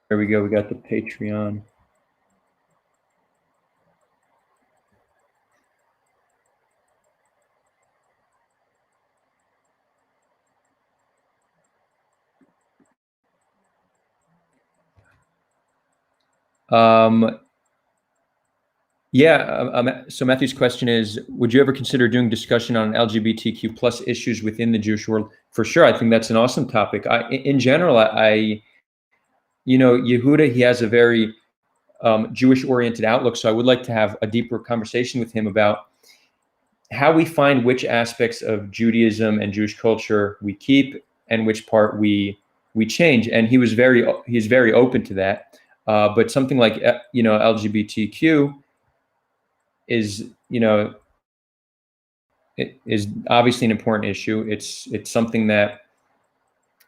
There we go. We got the Patreon. So Matthew's question is, would you ever consider doing discussion on LGBTQ plus issues within the Jewish world? For sure. I think that's an awesome topic. In general, Yehuda, he has a very Jewish oriented outlook. So I would like to have a deeper conversation with him about how we find which aspects of Judaism and Jewish culture we keep and which part we change. And he's very open to that. But something like, LGBTQ is, it is obviously an important issue. It's something that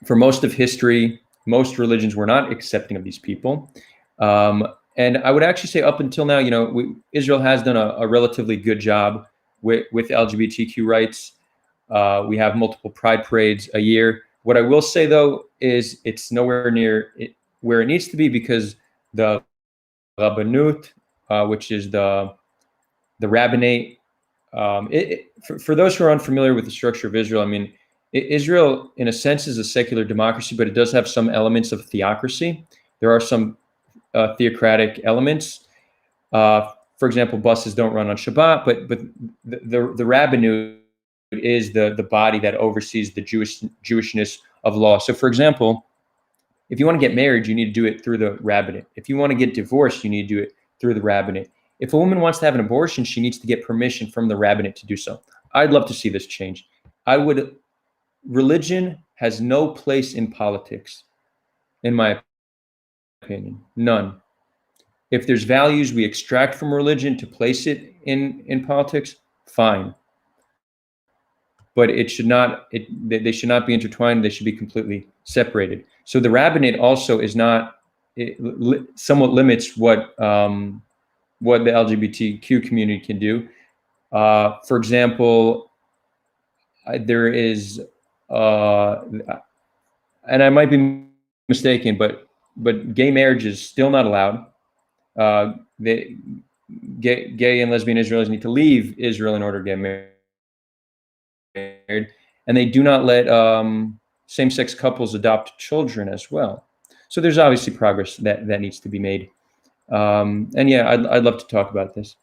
for most of history, most religions were not accepting of these people. And I would actually say up until now, Israel has done a relatively good job with LGBTQ rights. We have multiple pride parades a year. What I will say, though, is it's nowhere near where it needs to be, because the Rabbanut, which is the rabbinate, for those who are unfamiliar with the structure of Israel, I mean, Israel, in a sense, is a secular democracy, but it does have some elements of theocracy. There are some theocratic elements. For example, buses don't run on Shabbat, but the rabbinate is the body that oversees the Jewishness of law. So, for example, if you want to get married, you need to do it through the rabbinate. If you want to get divorced, you need to do it through the rabbinate. If a woman wants to have an abortion, she needs to get permission from the rabbinate to do so. I'd love to see this change. Religion has no place in politics, in my opinion, none. If there's values we extract from religion to place it in politics, fine. But it should not. They should not be intertwined. They should be completely separated. So the rabbinate also is not. It somewhat limits what the LGBTQ community can do. For example, there is, and I might be mistaken, but gay marriage is still not allowed. Gay and lesbian Israelis need to leave Israel in order to get married, and they do not let same-sex couples adopt children as well. So there's obviously progress that needs to be made. And yeah, I'd love to talk about this.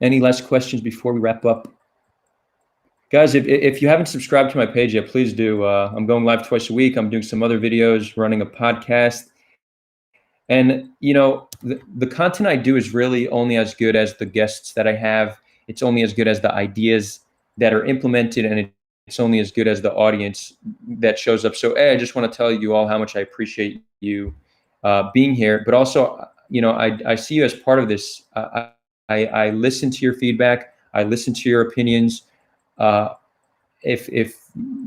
Any last questions before we wrap up? Guys, if you haven't subscribed to my page yet, please do. I'm going live twice a week. I'm doing some other videos, running a podcast. And, you know, the content I do is really only as good as the guests that I have. It's only as good as the ideas that are implemented, and it's only as good as the audience that shows up. So, I just want to tell you all how much I appreciate you being here. But also, you know, I see you as part of this. I listen to your feedback. I listen to your opinions. If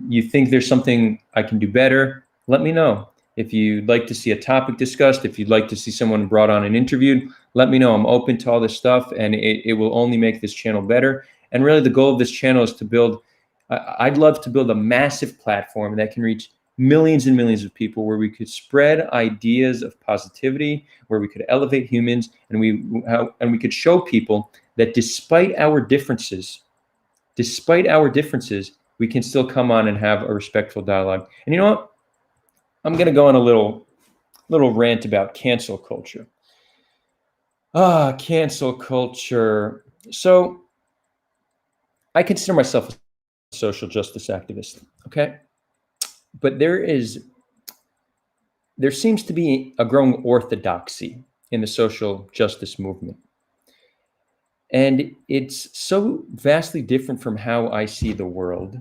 you think there's something I can do better, let me know. If you'd like to see a topic discussed, if you'd like to see someone brought on and interviewed, let me know. I'm open to all this stuff, and it will only make this channel better. And really the goal of this channel is to build, I'd love to build a massive platform that can reach millions and millions of people, where we could spread ideas of positivity, where we could elevate humans, and we could show people that despite our differences, we can still come on and have a respectful dialogue. And you know what? I'm going to go on a little rant about cancel culture. Cancel culture. So I consider myself a social justice activist, okay? But there seems to be a growing orthodoxy in the social justice movement. And it's so vastly different from how I see the world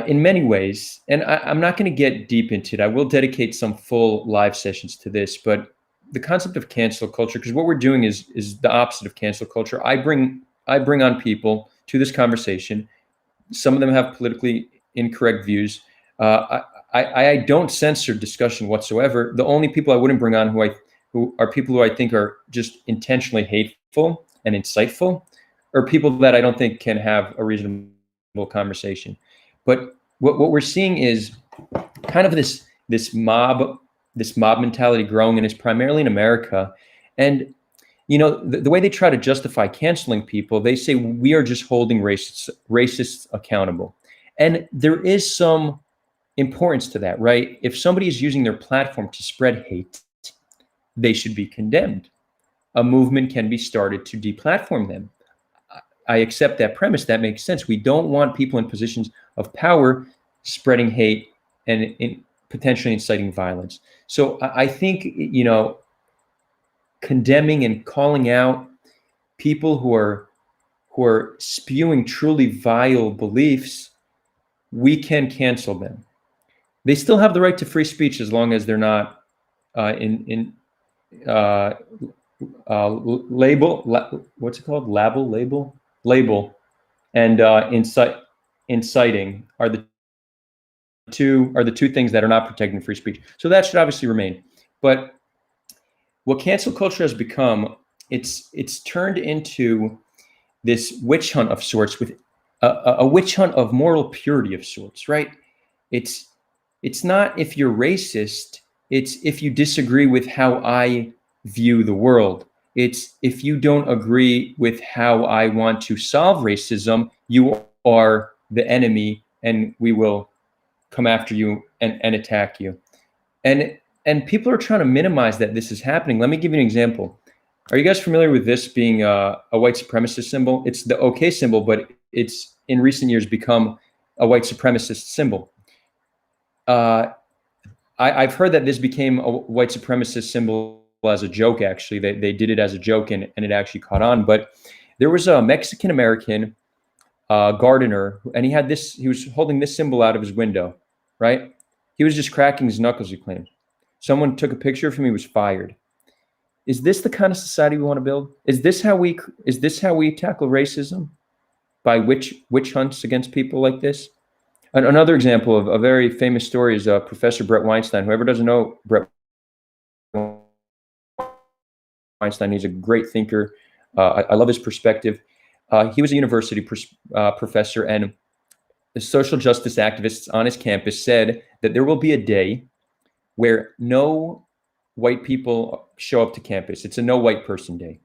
in many ways. And I'm not going to get deep into it. I will dedicate some full live sessions to this, but the concept of cancel culture, because what we're doing is the opposite of cancel culture. I bring on people to this conversation. Some of them have politically incorrect views. I don't censor discussion whatsoever. The only people I wouldn't bring on who are people who I think are just intentionally hateful and insightful, or people that I don't think can have a reasonable conversation. But what we're seeing is kind of this mob mentality growing, and it's primarily in America. And you know, the way they try to justify canceling people, they say we are just holding racists accountable. And there is some importance to that, right? If somebody is using their platform to spread hate, they should be condemned. A movement can be started to deplatform them. I accept that premise. That makes sense. We don't want people in positions of power spreading hate and potentially inciting violence. So I think, you know, condemning and calling out people who are spewing truly vile beliefs, we can cancel them. They still have the right to free speech as long as they're not label and inciting are the two things that are not protecting free speech. So that should obviously remain. But what cancel culture has become, it's turned into this witch hunt of sorts, with a witch hunt of moral purity of sorts, right? It's not if you're racist, it's if you disagree with how I view the world. It's if you don't agree with how I want to solve racism, you are the enemy and we will come after you and attack you. And people are trying to minimize that this is happening. Let me give you an example. Are you guys familiar with this being a white supremacist symbol? It's the OK symbol, but it's in recent years become a white supremacist symbol. I've heard that this became a white supremacist symbol as a joke, actually. They did it as a joke and it actually caught on. But there was a Mexican-American gardener, and he was holding this symbol out of his window, right? He was just cracking his knuckles, he claimed. Someone took a picture of him, he was fired. Is this the kind of society we want to build? Is this how we tackle racism? By witch hunts against people like this? Another example of a very famous story is Professor Brett Weinstein. Whoever doesn't know Brett Weinstein, he's a great thinker. I love his perspective. He was a university professor, and the social justice activists on his campus said that there will be a day where no white people show up to campus. It's a no white person day.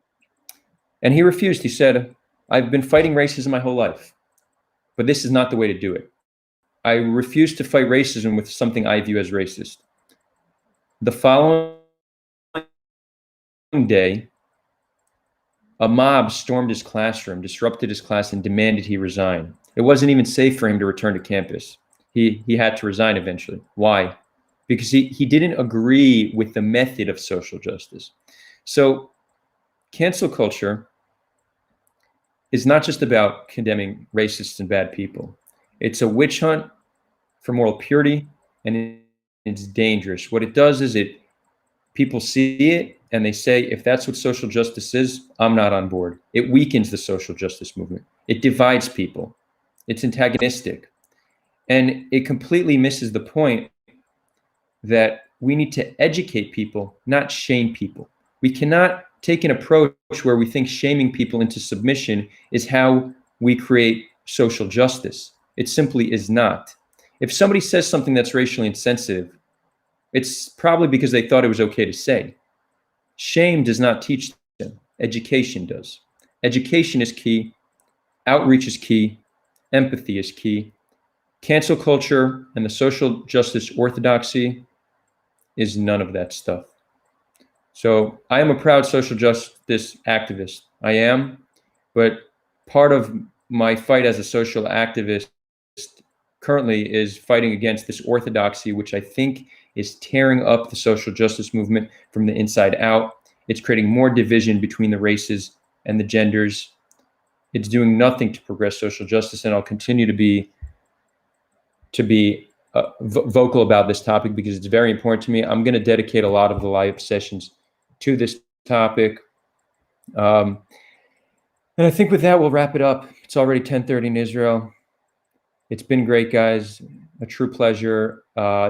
And he refused. He said, I've been fighting racism my whole life, but this is not the way to do it. I refuse to fight racism with something I view as racist. The following day, a mob stormed his classroom, disrupted his class, and demanded he resign. It wasn't even safe for him to return to campus. He had to resign eventually. Why? Because he didn't agree with the method of social justice. So cancel culture is not just about condemning racists and bad people. It's a witch hunt for moral purity, and it's dangerous. What it does is people see it and they say, if that's what social justice is, I'm not on board. It weakens the social justice movement. It divides people. It's antagonistic. And it completely misses the point that we need to educate people, not shame people. We cannot take an approach where we think shaming people into submission is how we create social justice. It simply is not. If somebody says something that's racially insensitive, it's probably because they thought it was okay to say. Shame does not teach them. Education does. Education is key. Outreach is key. Empathy is key. Cancel culture and the social justice orthodoxy is none of that stuff. So I am a proud social justice activist. I am, but part of my fight as a social activist currently is fighting against this orthodoxy, which I think is tearing up the social justice movement from the inside out. It's creating more division between the races and the genders. It's doing nothing to progress social justice, and I'll continue to be vocal about this topic because it's very important to me. I'm going to dedicate a lot of the live sessions to this topic. And I think with that, we'll wrap it up. It's already 10:30 in Israel. It's been great, guys. A true pleasure.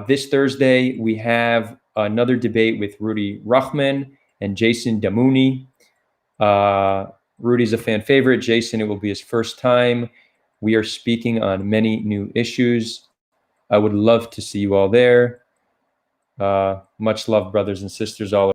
This Thursday, we have another debate with Rudy Rachman and Jason Damouni. Rudy's a fan favorite. Jason, it will be his first time. We are speaking on many new issues. I would love to see you all there. Much love, brothers and sisters all